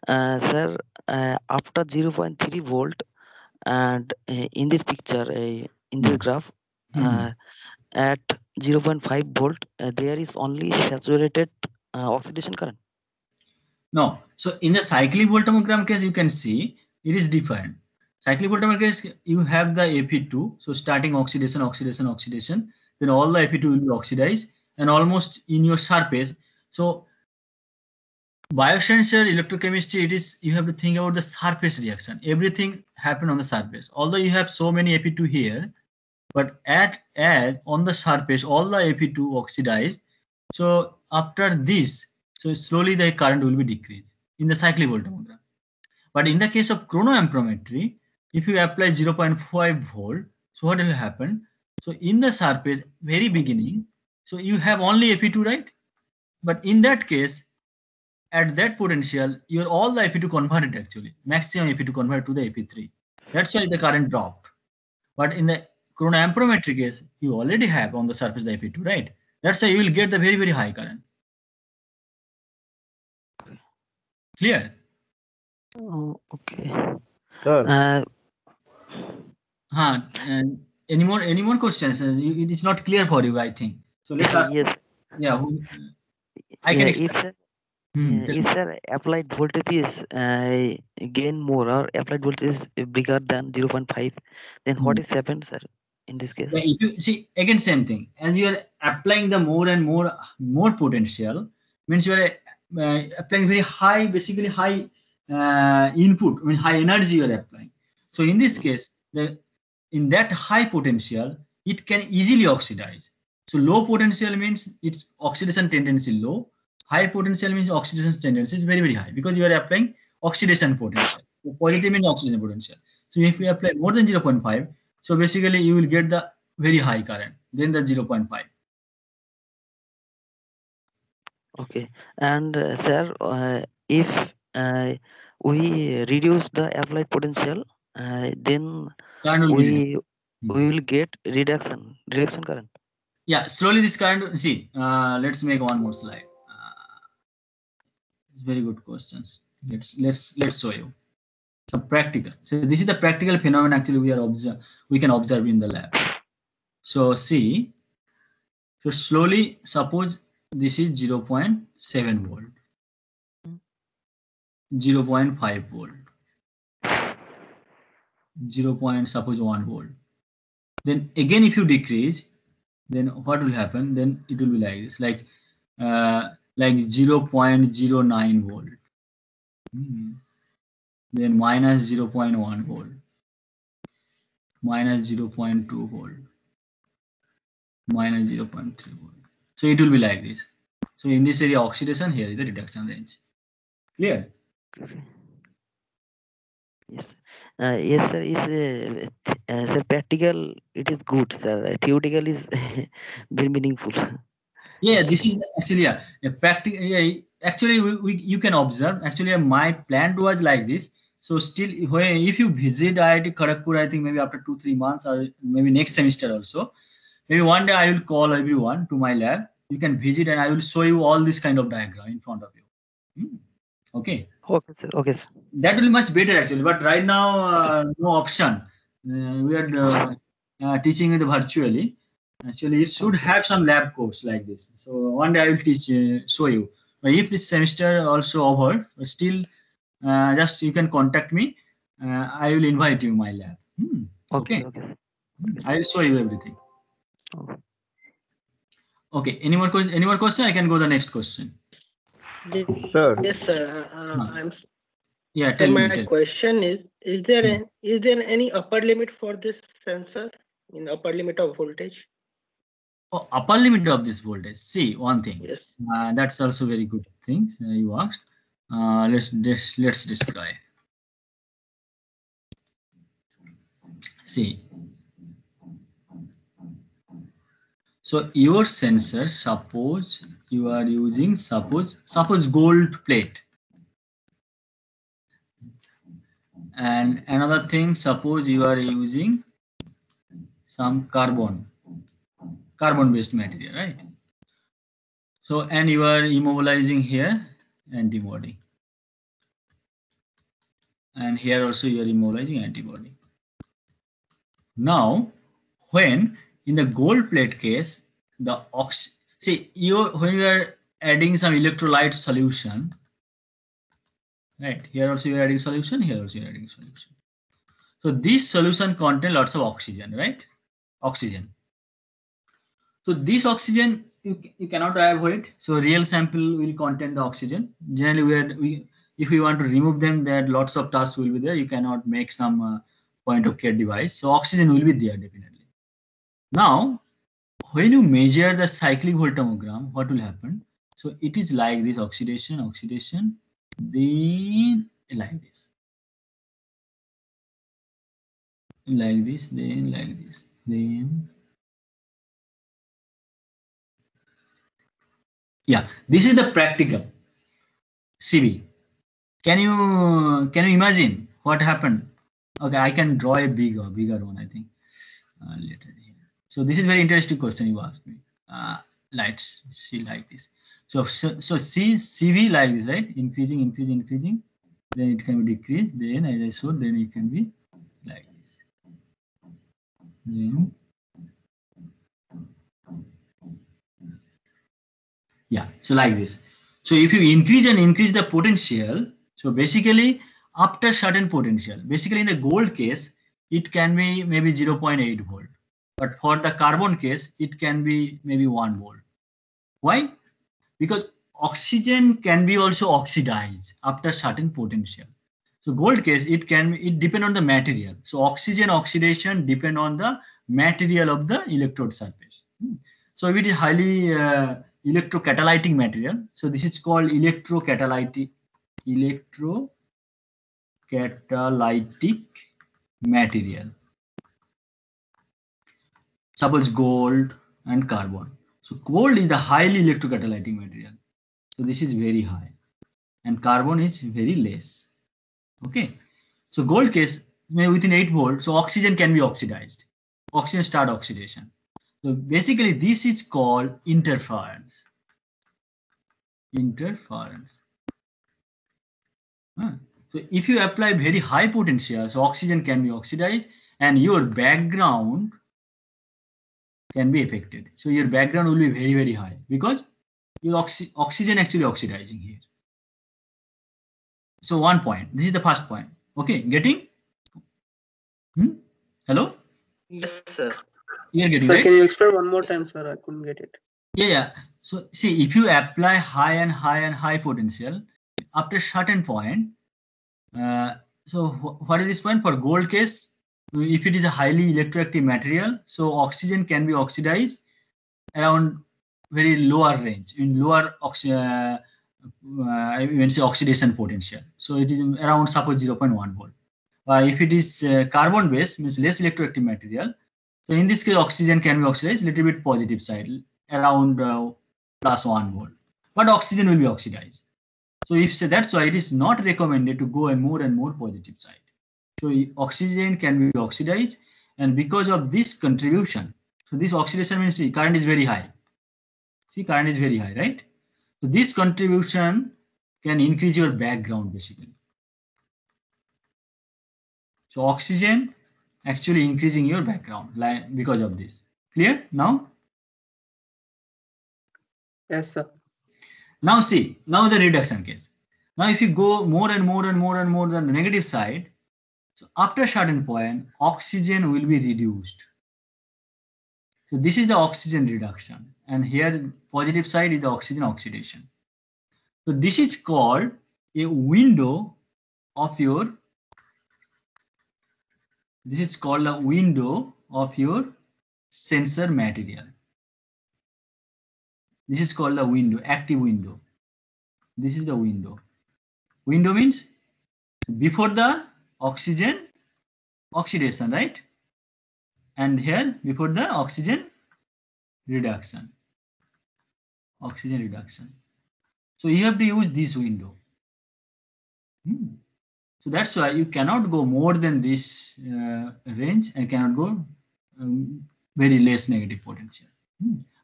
Sir, after 0.3 volt, and in this picture, in this graph, at 0.5 volt, there is only saturated oxidation current. No, so in the cyclic voltammogram case, you can see it is different. Cyclic voltammeter case, you have the Fe2, so starting oxidation, then all the Fe2 will be oxidized and almost in your surface. So biosensor electrochemistry, it is, you have to think about the surface reaction. Everything happen on the surface. Although you have so many Fe2 here, But as on the surface, all the Fe2 oxidized. So after this, so slowly the current will be decreased in the cyclic voltammeter. But in the case of chronoamperometry, if you apply 0.5 volt, so what will happen? So in the surface, very beginning, so you have only Fe2, right? But in that case, at that potential, your all the Fe2 converted actually, maximum Fe2 converted to the Fe3. That's why the current dropped. But in the chronoamperometry case, you already have on the surface the Fe2, right? That's why you will get the very, very high current. Clear? Oh, okay. Sir. Any more questions? It is not clear for you, I think. So let's ask. Yes. Yeah, I can explain. If sir applied voltage is gain more or applied voltage is bigger than 0.5, then what is happened, sir, in this case? Yeah, if you see again same thing, as you are applying the more and more potential, means you are applying very high, basically high input, I mean high energy you are applying. So in this case, in that high potential, it can easily oxidize. So low potential means its oxidation tendency low. High potential means oxidation tendency is very, very high because you are applying oxidation potential. So positive means oxidation potential. So if you apply more than 0.5, so basically you will get the very high current, then the 0.5. Okay. And sir, if we reduce the applied potential, then we will get reduction current. Yeah, slowly this current, see, let's make one more slide. It's very good questions. Let's show you. So practical. So this is the practical phenomenon actually we can observe in the lab. So see, so slowly suppose this is 0.7 volt, 0.5 volt, 0.1 volt. Then again if you decrease, then what will happen? Then it will be like this, like 0.09 volt. Then minus 0.1 volt, minus 0.2 volt, minus 0.3 volt. So it will be like this. So in this area oxidation, here is the reduction range. Clear? Yes. Yes, sir. Sir, practical it is good, sir. Theoretical is very meaningful. Yeah, this is actually a practical. Yeah, actually, you can observe. Actually, my plan was like this. So still, if you visit IIT Kharagpur, I think maybe after 2-3 months or maybe next semester also, maybe one day I will call everyone to my lab. You can visit and I will show you all this kind of diagram in front of you. Okay. Okay, sir. Okay, sir. That will be much better actually. But right now, no option. We are teaching it virtually. Actually, it should have some lab course like this. So one day I will teach, show you. But if this semester also over, still, just you can contact me. I will invite you my lab. Okay. I will show you everything. Okay. Any more question? Any more question? I can go to the next question. Sir. Yes, sir. Yeah. Tell me. My question is there any upper limit for this sensor? In upper limit of voltage? Oh, upper limit of this voltage. See one thing. Yes. That's also very good thing you asked. Let's describe. See. So your sensor, suppose you are using suppose gold plate, and another thing, suppose you are using some carbon based material, right? So and you are immobilizing here antibody, and here also you are immobilizing antibody. Now when in the gold plate case, the when you are adding some electrolyte solution, right? Here also you are adding solution, here also you are adding solution. So this solution contains lots of oxygen, right? Oxygen. So this oxygen you cannot avoid. So real sample will contain the oxygen. Generally, if we want to remove them, there lots of tasks will be there. You cannot make some point of care device. So oxygen will be there definitely. Now, when you measure the cyclic voltammogram, what will happen? So it is like this: oxidation, oxidation, then like this, like this, then like this, then yeah. This is the practical CV. Can you imagine what happened? Okay, I can draw a bigger one, I think. Later here. So this is very interesting question you asked me. Let's see like this. So see CV like this, right? Increasing, increasing, increasing. Then it can be decreased. Then as I showed, then it can be like this. Then yeah, so like this. So if you increase the potential, so basically after certain potential, basically in the gold case, it can be maybe 0.8 volt. But for the carbon case, it can be maybe 1 volt. Why? Because oxygen can be also oxidized after certain potential. So gold case, it depend on the material. So oxygen oxidation depend on the material of the electrode surface. So if it is highly electrocatalytic material, so this is called electrocatalytic material. Suppose gold and carbon. So gold is the highly electrocatalytic material. So this is very high, and carbon is very less. Okay. So gold case, maybe within 8 volts, so oxygen can be oxidized. Oxygen start oxidation. So basically this is called interference. Interference. So if you apply very high potential, so oxygen can be oxidized and your background can be affected. So your background will be very, very high because your oxygen actually oxidizing here. So one point, this is the first point. Okay, getting? Hello? Yes, sir. You're getting, sir, right? Can you explain one more time, sir? I couldn't get it. Yeah. So see, if you apply high and high and high potential, after a certain point, so what is this point for gold case? If it is a highly electroactive material, so oxygen can be oxidized around very lower range, in lower oxidation potential. So it is around suppose 0.1 volt. If it is carbon based, means less electroactive material. So in this case, oxygen can be oxidized a little bit positive side, around plus 1 volt. But oxygen will be oxidized. So if so, that's why it is not recommended to go a more and more positive side. So oxygen can be oxidized, and because of this contribution, so this oxidation means see, current is very high. See, current is very high, right? So this contribution can increase your background basically. So oxygen actually increasing your background like because of this. Clear now? Yes, sir. Now see, now the reduction case. Now if you go more and more and more and more than the negative side, so after a certain point, oxygen will be reduced. So this is the oxygen reduction, and here positive side is the oxygen oxidation. So this is called a window of your. This is called a window of your sensor material. This is called the window, active window. This is the window. Window means before the oxygen oxidation, right? And here before the oxygen reduction. Oxygen reduction. So you have to use this window. So that's why you cannot go more than this range and cannot go very less negative potential.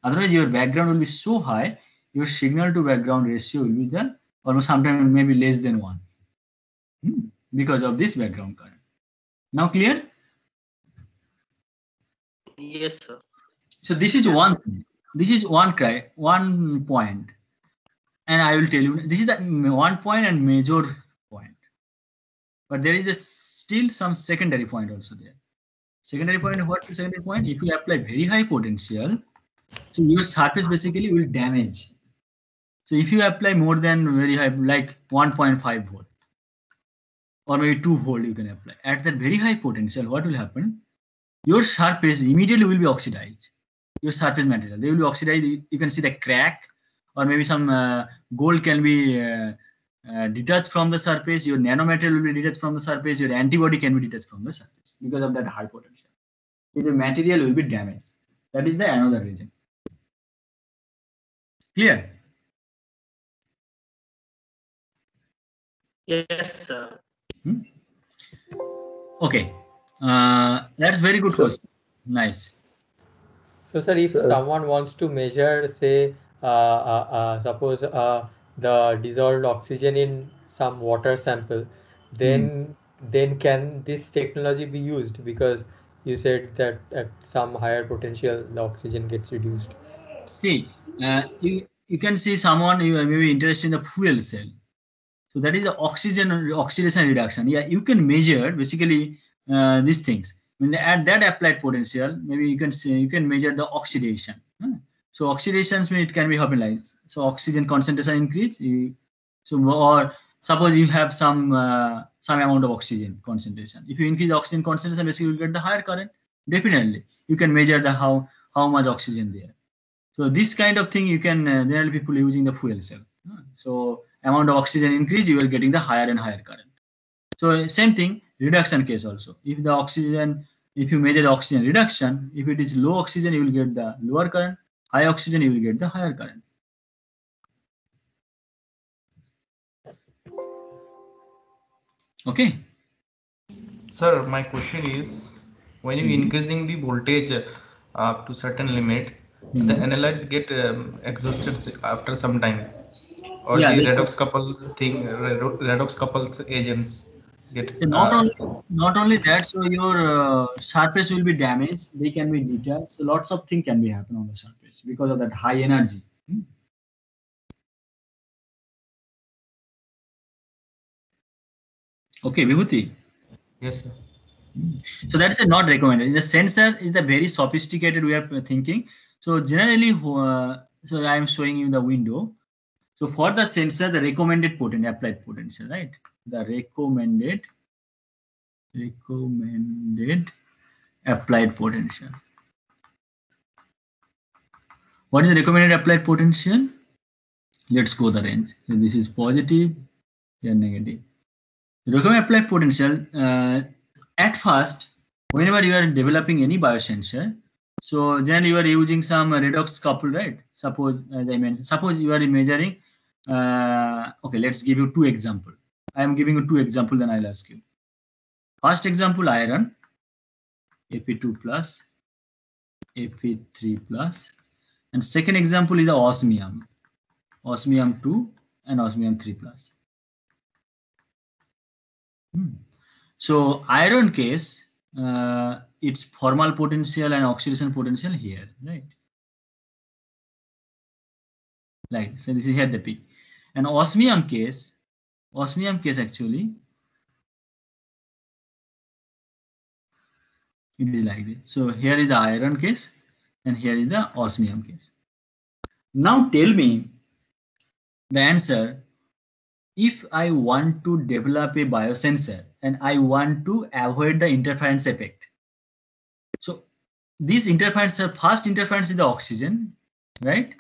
Otherwise, your background will be so high, your signal to background ratio will be the almost sometimes maybe less than 1 because of this background current. Now clear? Yes, sir. So this is one thing. This is one point, and I will tell you this is the 1 point and major point. But there is still some secondary point also there. Secondary point, what's the secondary point? If you apply very high potential, so your surface basically will damage. So if you apply more than very high, like 1.5 volt or maybe 2 volt, you can apply. At that very high potential, what will happen? your surface immediately will be oxidized. Your surface material, they will be oxidized. You can see the crack, or maybe some gold can be detached from the surface. Your nanomaterial will be detached from the surface. Your antibody can be detached from the surface because of that high potential. The material will be damaged. That is the another reason. Clear? Yes, sir. Okay. That's very good question. Nice. So, sir, if someone wants to measure, say, suppose the dissolved oxygen in some water sample, then can this technology be used? Because you said that at some higher potential, the oxygen gets reduced. See, you can see someone you are maybe interested in the fuel cell. So that is the oxidation reduction. Yeah, you can measure basically these things. When at that applied potential, maybe you can see, you can measure the oxidation. So oxidations mean it can be happen like so oxygen concentration increase. Or suppose you have some amount of oxygen concentration. If you increase the oxygen concentration, basically you get the higher current. Definitely, you can measure the how much oxygen there. So this kind of thing you can generally people using the fuel cell. So amount of oxygen increase, you are getting the higher and higher current. So same thing, reduction case also. If the oxygen, if you measure the oxygen reduction, if it is low oxygen, you will get the lower current. High oxygen, you will get the higher current. Okay. Sir, my question is, when you increasing the voltage up to certain limit, the analyte get exhausted after some time, or Yeah, the redox couple thing, redox couple agents get. not only that, so your surface will be damaged. They can be detached. So lots of things can be happen on the surface because of that high energy. Okay, Vibhuti. Yes, sir. So that is not recommended. The sensor is the very sophisticated way of thinking. So generally, so I am showing you the window. So for the sensor, the recommended potential, applied potential, right? The recommended applied potential. What is the recommended applied potential? Let's go the range. So this is positive, here negative. The recommended applied potential, at first, whenever you are developing any biosensor, so generally you are using some redox couple, right? Suppose, as I mentioned, suppose you are measuring, okay, let's give you two examples. I am giving you two examples, then I'll ask you. First example, iron, Fe2 plus, Fe3 plus. And second example is the osmium, osmium 2 and osmium 3 plus. So iron case, its formal potential and oxidation potential here, right? Like, so this is here the peak. And osmium case actually, it is like this. So here is the iron case and here is the osmium case. Now tell me the answer. If I want to develop a biosensor and I want to avoid the interference effect. So this interference, first interference is the oxygen, right?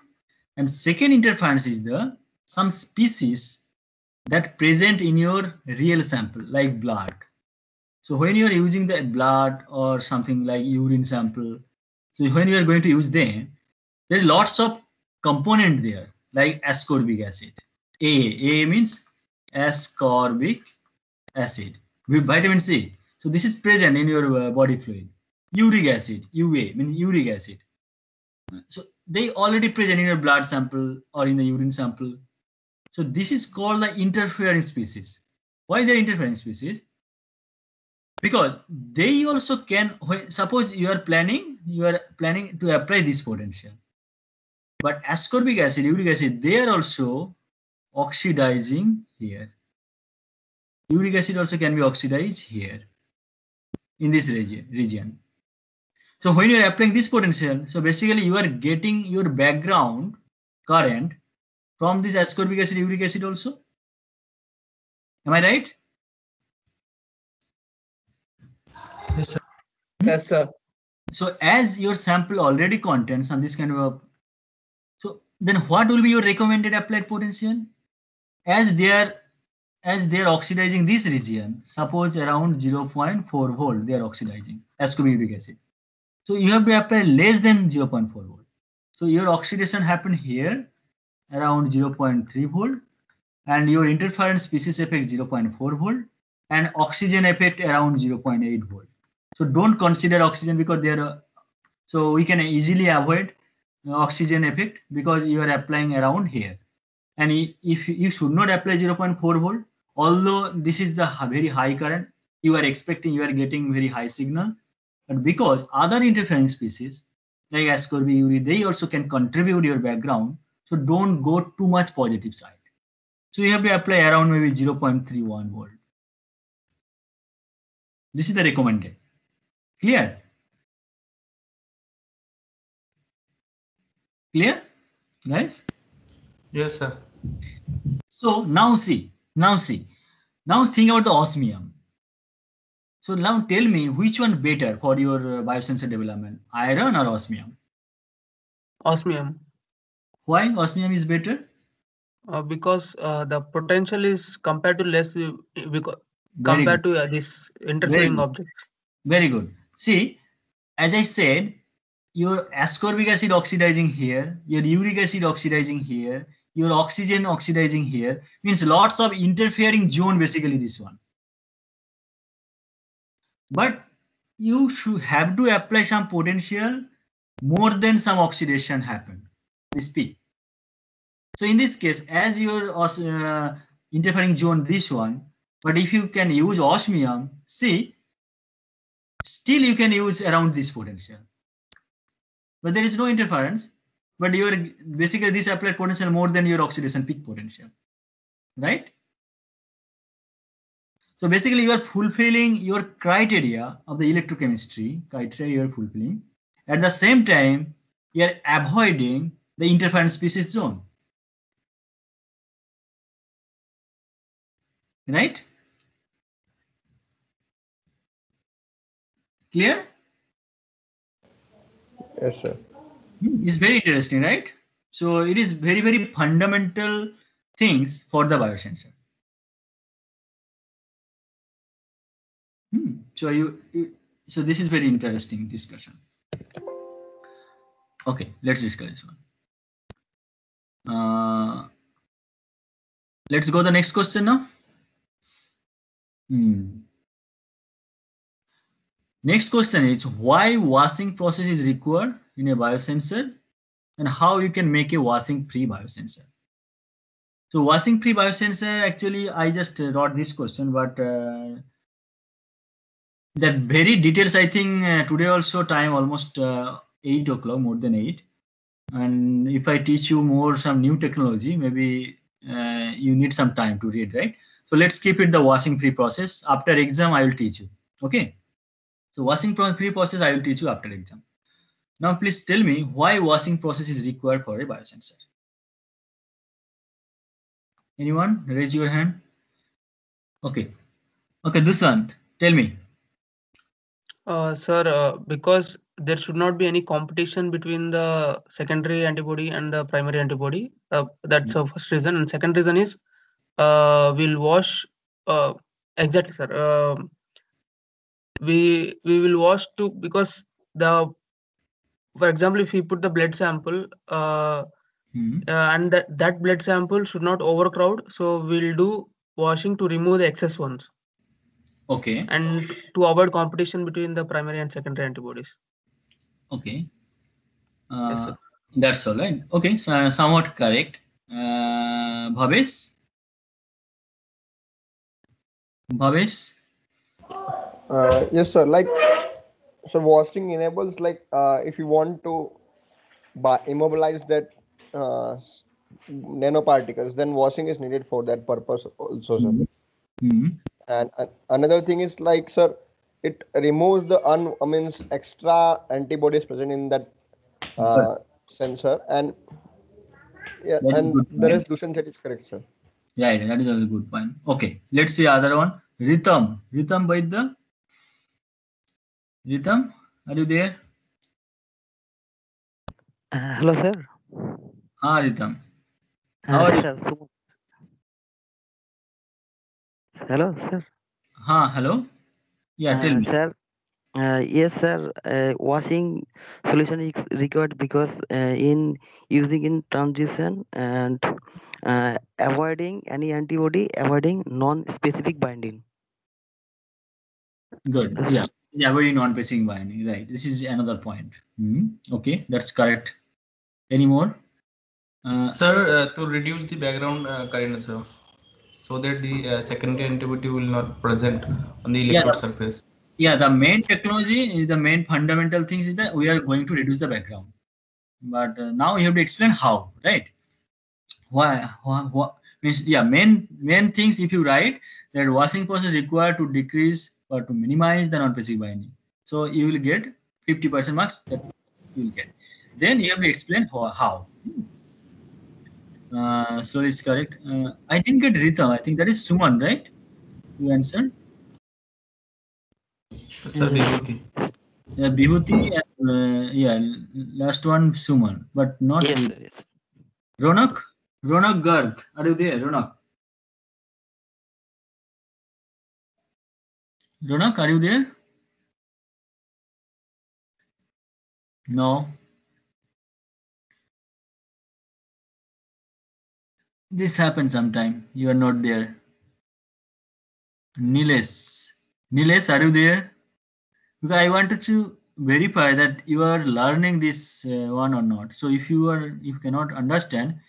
And second interference is the some species that present in your real sample, like blood. So when you are using the blood or something like urine sample, so when you are going to use them, there are lots of component there, like ascorbic acid. A means ascorbic acid with vitamin C. So this is present in your body fluid. Uric acid, UA means uric acid. So they already present in your blood sample or in the urine sample. So this is called the interfering species. Why the interfering species? Because they also can, suppose you are planning to apply this potential. But ascorbic acid, uric acid, they are also oxidizing here. Uric acid also can be oxidized here in this region. So when you are applying this potential, so basically you are getting your background current from this ascorbic acid, uric acid also. Am I right? Yes, sir. Yes, sir. So as your sample already contains some this kind of so then what will be your recommended applied potential? As they are oxidizing this region, suppose around 0.4 volt they are oxidizing ascorbic acid. So you have to apply less than 0.4 volt. So your oxidation happen here around 0.3 volt and your interference species effect 0.4 volt and oxygen effect around 0.8 volt. So don't consider oxygen because they are so we can easily avoid oxygen effect because you are applying around here. And if you should not apply 0.4 volt, although this is the very high current, you are expecting you are getting very high signal. But because other interfering species like ascorbic uri, they also can contribute your background. So don't go too much positive side. So you have to apply around maybe 0.31 volt. This is the recommended. Clear? Clear, guys? Yes, sir. So now think about the osmium. So now tell me which one better for your biosensor development, iron or osmium? Osmium. Why osmium is better? Because the potential is compared to less because Very compared good. to this interfering object. Very good. See, as I said, your ascorbic acid oxidizing here, your uric acid oxidizing here, your oxygen oxidizing here, means lots of interfering zone, basically this one. But you should have to apply some potential more than some oxidation happen. This peak. So in this case, as your interfering zone this one, but if you can use osmium, see, still you can use around this potential. But there is no interference, but you are basically this applied potential more than your oxidation peak potential, right? So basically you are fulfilling your criteria of the electrochemistry, criteria you are fulfilling. At the same time, you are avoiding the interference species zone. Right? Clear? Yes, sir. It's very interesting, right? So it is very, very fundamental things for the biosensor. So this is very interesting discussion. Okay, let's discuss this one. Let's go to the next question now. Next question is why washing process is required in a biosensor and how you can make a washing-free biosensor. So washing-free biosensor, actually, I just wrote this question, but that very details, I think today also time almost 8 o'clock, more than 8. And if I teach you more some new technology, maybe you need some time to read, right? So let's keep it the washing-free process. After exam, I will teach you. Okay. So washing-free process, I will teach you after exam. Now, please tell me why washing process is required for a biosensor. Anyone? Raise your hand. Okay. Okay, Dusant, tell me. Sir, because there should not be any competition between the secondary antibody and the primary antibody. That's the first reason. And second reason is we'll wash exactly, sir. We will wash too because for example, if we put the blood sample and that blood sample should not overcrowd, so we'll do washing to remove the excess ones. Okay. And to avoid competition between the primary and secondary antibodies. Okay. Yes, sir. That's all right. Okay, so somewhat correct. Bhavesh? Bhavesh? Yes, sir. So washing enables if you want to immobilize that nanoparticles, then washing is needed for that purpose also, sir. And another thing is sir, it removes the extra antibodies present in that sensor, and yeah, and the resolution set is correct, sir. Right, that is a good point. Okay, let's see other one. Ritam Vaidya. Ritam, are you there? Hello, sir. Ritam. How are you? Sir, hello, sir. Hello. Yeah, tell me. Sir, yes, sir. Washing solution is required because in using in transition and avoiding any antibody, avoiding non-specific binding. Good. Yeah, avoiding non-specific binding. Right. This is another point. Okay, that's correct. Any more? Sir, to reduce the background current, sir, so that the secondary antibody will not present on the liquid surface. Yeah, the main technology is the main fundamental things is that we are going to reduce the background. But now you have to explain how, right? Why means, yeah, main things if you write that washing process required to decrease or to minimize the non-specific binding. So you will get 50% marks that you will get. Then you have to explain how. So it's correct. I didn't get Rhythm. I think that is Suman, right? You answered. Sir, Vibhuti. Yeah, Vibhuti and yeah, last one Suman, but not yes. Ronak. Ronak Garg, are you there, Ronak? Ronak, are you there? No. This happens sometime. You are not there. Nilesh. Nilesh, are you there? Because I wanted to verify that you are learning this one or not. So if you cannot understand,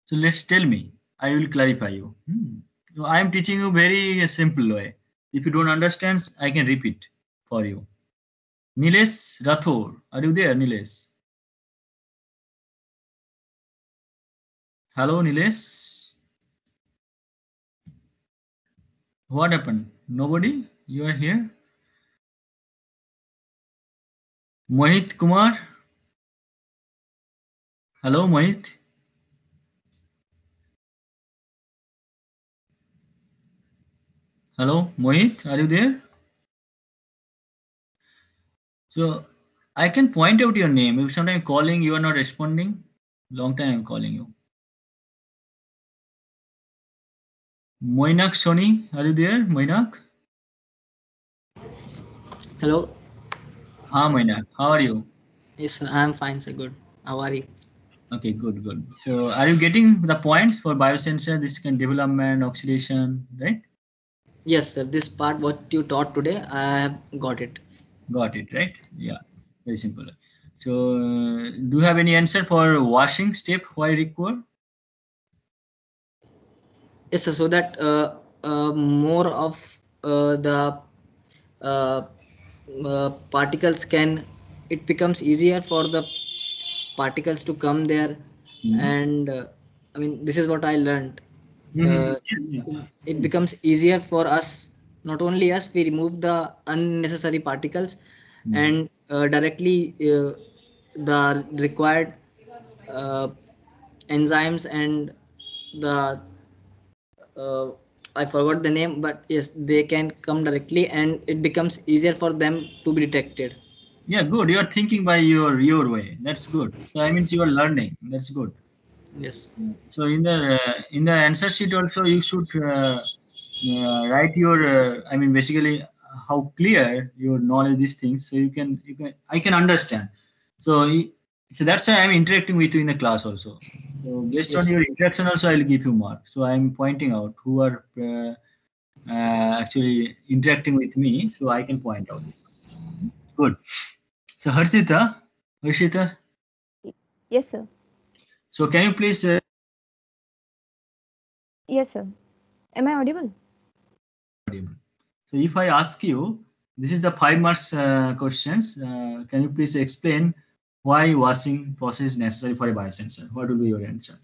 so let's tell me. I will clarify you. So I am teaching you very simple way. If you don't understand, I can repeat for you. Nilesh Rathore, are you there, Nilesh? Hello, Nilesh. What happened? Nobody? You are here? Mohit Kumar? Hello, Mohit. Hello, Mohit, are you there? So I can point out your name. If sometimes calling, you are not responding. Long time I'm calling you. Moinak Soni, are you there? Moinak? Hello. Moinak, how are you? Yes, sir. I'm fine, sir. Good. How are you? Okay, good. So are you getting the points for biosensor, this kind of development, oxidation, right? Yes, sir. This part what you taught today, I have got it. Got it, right? Yeah, very simple. So do you have any answer for washing step? Why require? Yes, sir. So that more of the particles it becomes easier for the particles to come there, and I mean this is what I learned. It becomes easier for us, not only us, we remove the unnecessary particles and directly the required enzymes and the I forgot the name, but yes, they can come directly and it becomes easier for them to be detected. Yeah, good. You are thinking by your way. That's good. So I mean, you are learning. That's good. Yes. So in the answer sheet also you should write your. I mean, basically how clear your knowledge these things. So I can understand. So so that's why I'm interacting with you in the class also. So based on your interaction also, I'll give you mark. So I'm pointing out who are actually interacting with me, so I can point out. Good. So Harshita. Yes, sir. So can you please? Yes, sir. Am I audible? So if I ask you, this is the 5 marks questions. Can you please explain why washing process is necessary for a biosensor? What will be your answer?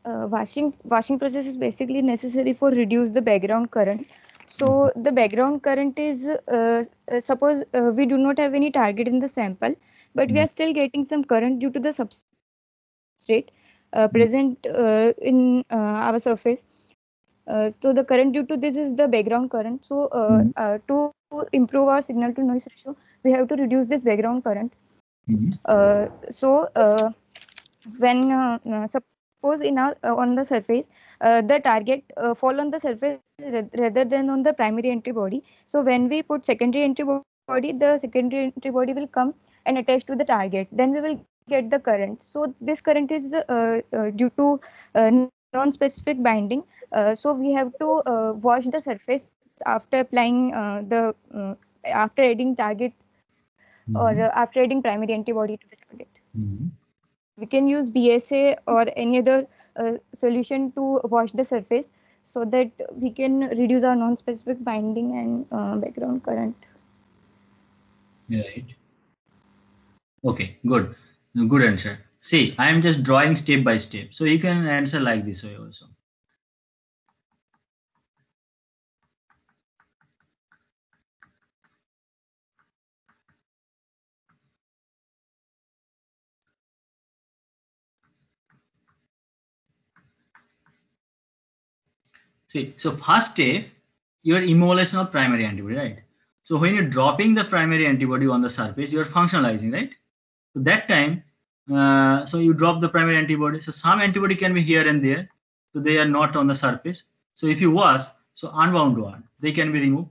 Washing process is basically necessary for reduce the background current. So the background current is suppose we do not have any target in the sample, but we are still getting some current due to the substrate present in our surface. So the current due to this is the background current. So to improve our signal to noise ratio, we have to reduce this background current. So when suppose in our on the surface the target fall on the surface rather than on the primary antibody. So when we put secondary antibody, the secondary antibody will come and attach to the target. Then we will get the current. So this current is due to non-specific binding. So we have to wash the surface after applying after adding target or after adding primary antibody to the target. We can use BSA or any other solution to wash the surface so that we can reduce our non-specific binding and background current. Right. Okay, good. Good answer. See, I am just drawing step by step. So you can answer like this way also. See, so first step, your immobilization of primary antibody, right? So when you're dropping the primary antibody on the surface, you're functionalizing, right? So that time, so you drop the primary antibody. So some antibody can be here and there. So they are not on the surface. So if you wash, so unbound one, they can be removed,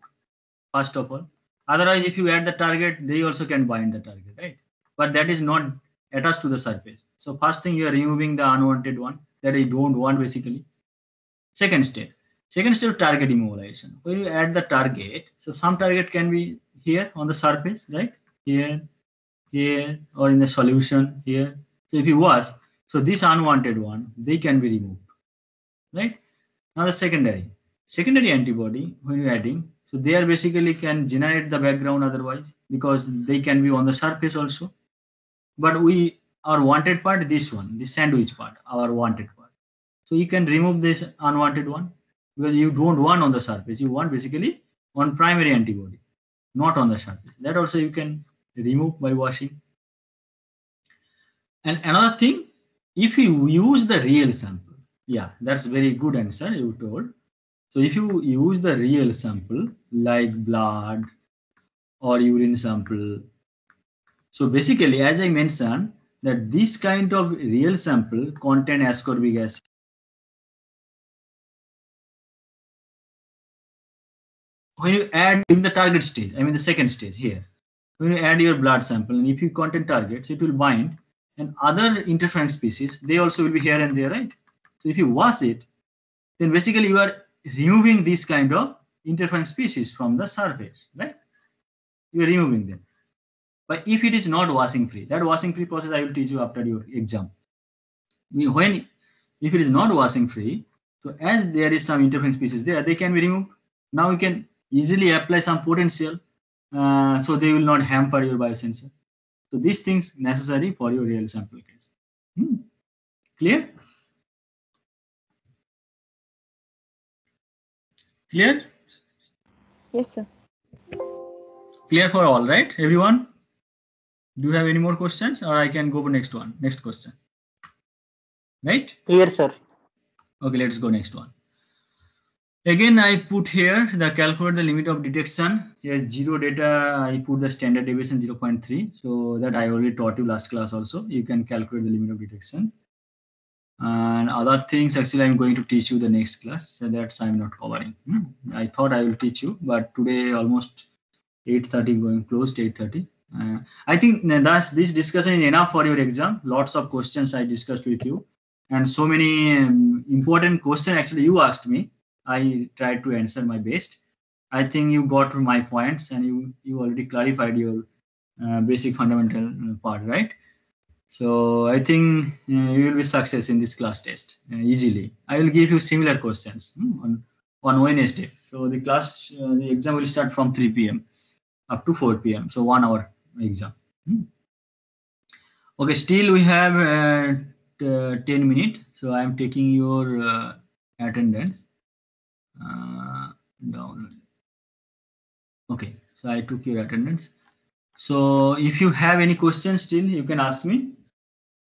first of all. Otherwise, if you add the target, they also can bind the target, right? But that is not attached to the surface. So first thing, you are removing the unwanted one that you don't want basically. Second step, target immobilization. When you add the target, so some target can be here on the surface, right? Here, or in the solution here. So if you wash, so this unwanted one, they can be removed, right? Now the secondary antibody, when you're adding, so they are basically can generate the background otherwise, because they can be on the surface also. But our wanted part, this one, the sandwich part, our wanted part. So you can remove this unwanted one, because you don't want on the surface. You want basically on primary antibody, not on the surface. That also you can remove by washing. And another thing, if you use the real sample, yeah, that's very good answer you told. So if you use the real sample like blood or urine sample, so basically, as I mentioned, that this kind of real sample contain ascorbic acid. When you add in the target stage, I mean the second stage here, when you add your blood sample, and if you contain targets, it will bind, and other interference species, they also will be here and there, right? So if you wash it, then basically you are removing this kind of interference species from the surface, right? You are removing them. But if it is not washing free, that washing free process I will teach you after your exam. If it is not washing free, so as there is some interference species there, they can be removed. Now you can easily apply some potential, so they will not hamper your biosensor. So these things necessary for your real sample case. Clear? Clear? Yes, sir. Clear for all, right? Everyone? Do you have any more questions, or I can go to next one? Next question. Right? Clear, sir. Okay, let's go next one. Again, I put here the calculate the limit of detection. Here, zero data, I put the standard deviation 0.3. So that I already taught you last class also. You can calculate the limit of detection. And other things, actually, I'm going to teach you the next class. So that's I'm not covering. I thought I will teach you, but today almost 8:30 going close to 8:30. I think that's this discussion is enough for your exam. Lots of questions I discussed with you, and so many important questions actually you asked me. I tried to answer my best. I think you got my points, and you already clarified your basic fundamental part, right? So I think you will be success in this class test easily. I will give you similar questions on Wednesday. So the class, the exam will start from 3 p.m. up to 4 p.m. So 1 hour exam. Okay, still we have 10 minutes. So I am taking your attendance down. Okay, so I took your attendance. So if you have any questions still, you can ask me.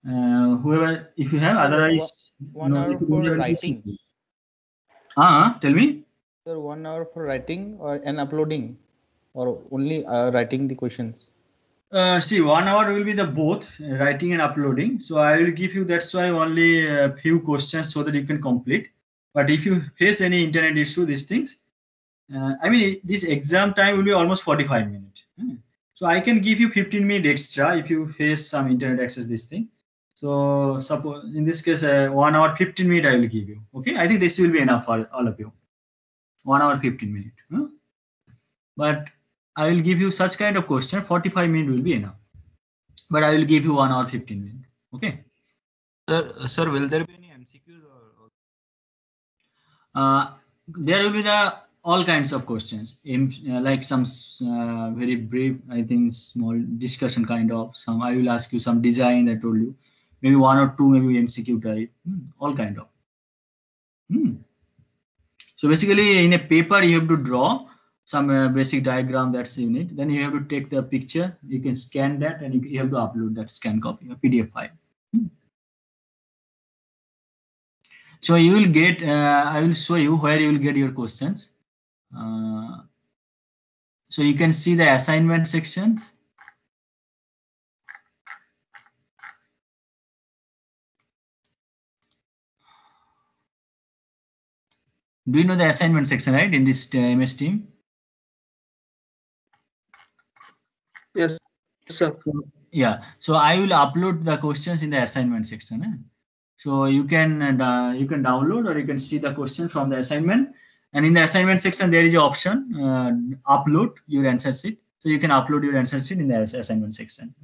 Whoever, if you have, otherwise, 1 hour for writing. Tell me. Sir, 1 hour for writing and uploading, or only writing the questions? See, 1 hour will be the both writing and uploading. So I will give you, that's why only a few questions so that you can complete. But if you face any internet issue, these things, I mean, this exam time will be almost 45 minutes. So I can give you 15 minutes extra if you face some internet access this thing. So suppose in this case, 1 hour 15 minutes I will give you. Okay, I think this will be enough for all of you. 1 hour 15 minutes. But I will give you such kind of question. 45 minutes will be enough. But I will give you 1 hour 15 minutes. Okay. Sir, will there be any MCQs or? There will be the all kinds of questions, like some very brief, I think small discussion kind of. Some I will ask you some design. I told you, maybe 1 or 2, maybe MCQ type, all kind of. So basically, in a paper, you have to draw some basic diagram that's you need. Then you have to take the picture. You can scan that, and you have to upload that scan copy, a PDF file. So you will get. I will show you where you will get your questions. So you can see the assignment sections. Do you know the assignment section, right, in this MS Team? Yes, sir. Yeah. So I will upload the questions in the assignment section. So you can download or you can see the question from the assignment. And in the assignment section, there is an option, upload your answer sheet. So you can upload your answer sheet in the assignment section.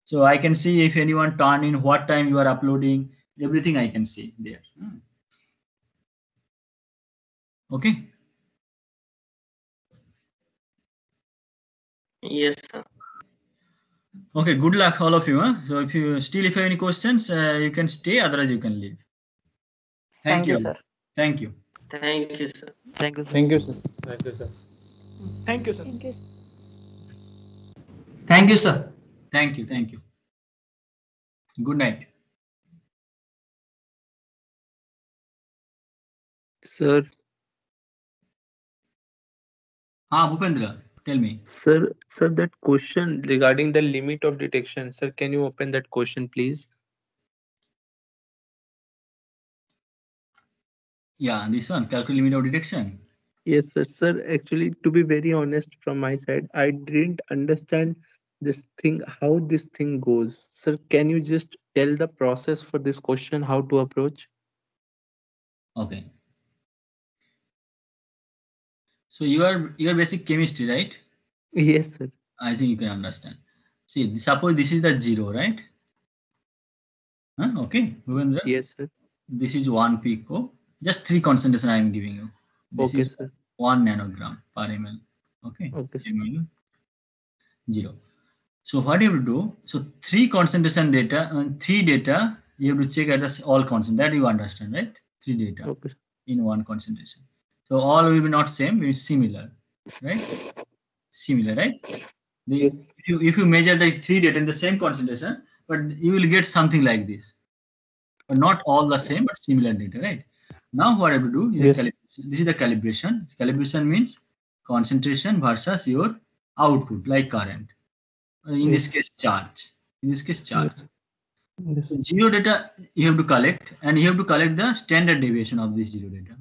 So I can see if anyone turn in, what time you are uploading, everything I can see there. Okay. Yes, sir. Okay, good luck all of you. So if you have any questions, you can stay, otherwise you can leave. Thank you, sir. Thank you. Thank you, sir. Thank you, sir. Thank you, sir. Thank you, sir. Thank you, sir. Thank you. Thank you, sir. Thank you. Thank you. Good night. Sir. Bhupendra, tell me. Sir, that question regarding the limit of detection, sir, can you open that question, please? Yeah, this one, calculate limit of detection. Yes, sir. Sir, actually, to be very honest from my side, I didn't understand this thing, how this thing goes. Sir, can you just tell the process for this question, how to approach? Okay. So you are basic chemistry, right? Yes, sir. I think you can understand. See, suppose this is the 0, right? Okay, Bhupendra? Yes, sir. This is 1 pico. Just 3 concentration I am giving you. This Okay, is sir. 1 nanogram per ml. Okay. Okay. ml 0. So what you have to do? So 3 concentration data, 3 data you have to check at this all constant. That you understand, right? 3 data Okay. in 1 concentration. So all will be not same, it is similar, right? Similar, right? Yes. If you measure the 3 data in the same concentration, but you will get something like this. But not all the same, but similar data, right? Now what I have to do is Yes. this is the calibration. Calibration means concentration versus your output, like current. In this case, charge. In this case, charge. Yes. So 0 data you have to collect, and you have to collect the standard deviation of this 0 data.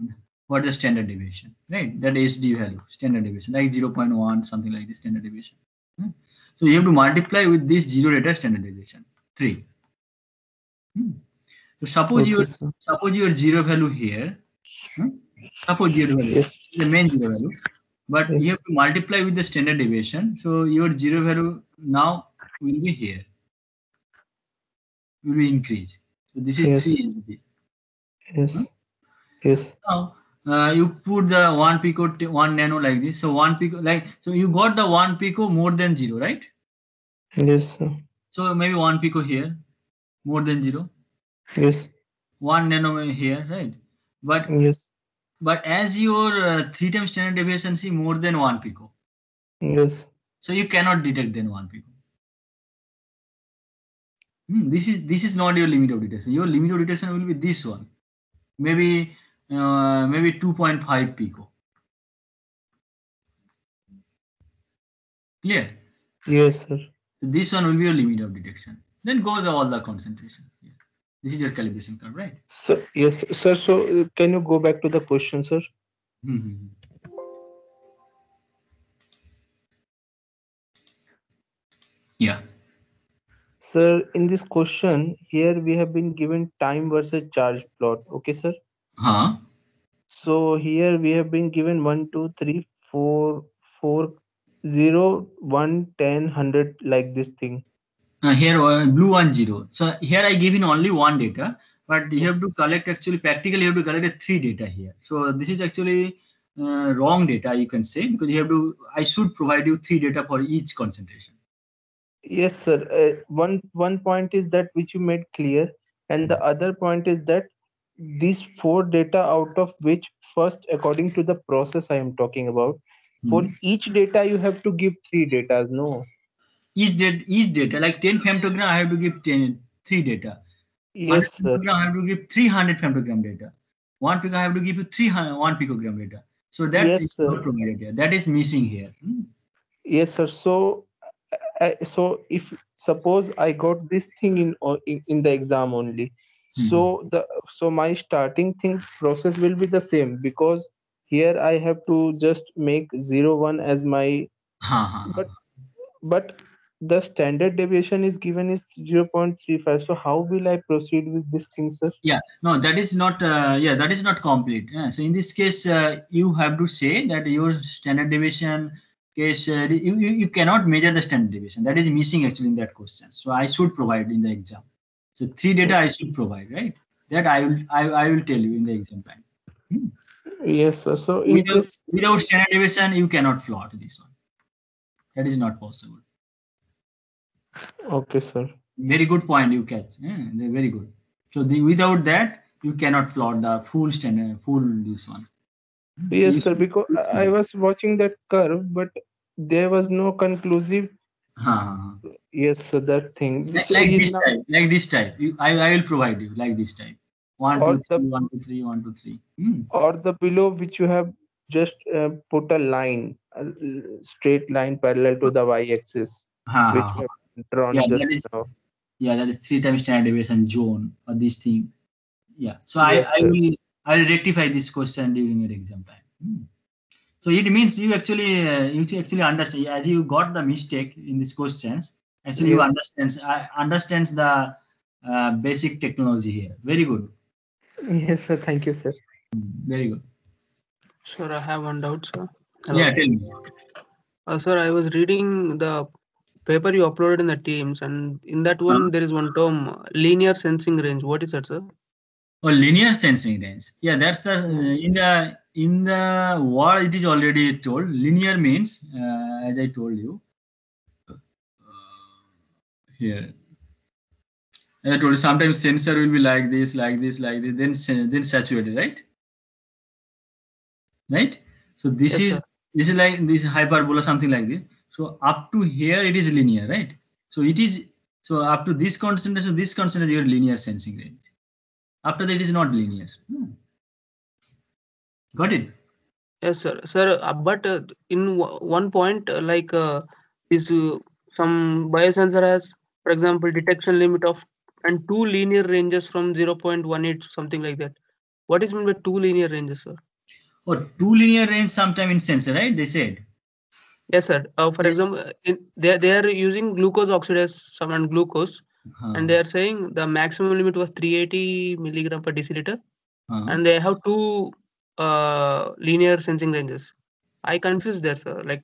What is the standard deviation, right? That is SD value, standard deviation, like 0.1, something like this standard deviation. So you have to multiply with this 0 data standard deviation, 3. So suppose your 0 value here, suppose 0 value is the main 0 value, but you have to multiply with the standard deviation. So your 0 value now will be here, will be increased. So this is 3 SD. Yes. Yes. Now you put the 1 pico, 1 nano like this. So 1 pico, so you got the 1 pico more than 0, right? Yes, sir. So maybe 1 pico here, more than 0. Yes. 1 nano here, right? But yes. But as your 3 times standard deviation see more than 1 pico. Yes. So you cannot detect then 1 pico. This is not your limit of detection. Your limit of detection will be this one. Maybe 2.5 pico. Clear? Yes, sir. So this one will be your limit of detection. Then goes all the concentration. Yeah. This is your calibration curve, right? So yes, sir. So can you go back to the question, sir? Mm-hmm. Yeah. Sir, in this question here we have been given time versus charge plot. Okay, sir. Huh? So here we have been given 1, 2, 3, 4, 4, 0, 1, 10, 100 like this thing. Here blue 1 0. So here I give in only one data, but you have to collect actually practically you have to collect 3 data here. So this is actually wrong data, you can say, because you have to. I should provide you 3 data for each concentration. Yes, sir. One point is that which you made clear, and the other point is that these 4 data out of which first, according to the process I am talking about, for each data you have to give 3 data. No. Each data like 10 femtogram, I have to give 3 data. Yes, sir. I have to give 300 femtogram data. 1 pico, I have to give you 1 picogram data. So that Yes, is sir. not provided here. That is missing here. Yes, sir. So if suppose I got this thing in the exam only, so my starting thing process will be the same, because here I have to just make 0, 1 as my, but the standard deviation is given is 0.35. So how will I proceed with this thing, sir? Yeah, no, that is not. That is not complete. So in this case, you have to say that your standard deviation case, you cannot measure the standard deviation. That is missing actually in that question. So I should provide in the exam. So 3 data I should provide, right? That I will tell you in the exam time. Yes, sir. So in without standard deviation, you cannot plot this one. That is not possible. Okay, sir. Very good point you catch. They're very good. So without that, you cannot plot the full standard, full this one. Yes, sir. Because I was watching that curve, but there was no conclusive. Yes, sir. That thing. Like this type. I will provide you like this type. 1, 2, 3, 1, 2, 3, 1, 2, 3. Or the below which you have just put a line, a straight line parallel to the y-axis, which you have drawn just now. Yeah, that is 3 times standard deviation zone or this thing. Yeah. So Yes, I will rectify this question during your exam time. So it means you actually understand, as you got the mistake in these questions. Actually, you understands the basic technology here. Very good. Yes, sir. Thank you, sir. Very good. Sir, I have one doubt, sir. Hello. Yeah, tell me. Sir, I was reading the paper you uploaded in the Teams, and in that one there is one term, linear sensing range. What is that, sir? Oh, linear sensing range. Yeah, that's the in the word it is already told. Linear means, as I told you here. As I told you, sometimes sensor will be like this, then saturated, right? Right. So this is like this hyperbola, something like this. So up to here it is linear, right? So it is up to this concentration, your linear sensing range. After that, it is not linear. Got it? Yes, sir. Sir, but in one point, like is some biosensor has, for example, detection limit of and 2 linear ranges from 0.18, something like that. What is meant by 2 linear ranges, sir? Or 2 linear range sometime in sensor, right? They said. Yes, sir. For example, they are using glucose oxidase and glucose, and they are saying the maximum limit was 380 milligram per deciliter, and they have 2 linear sensing ranges. I confused there, sir. Like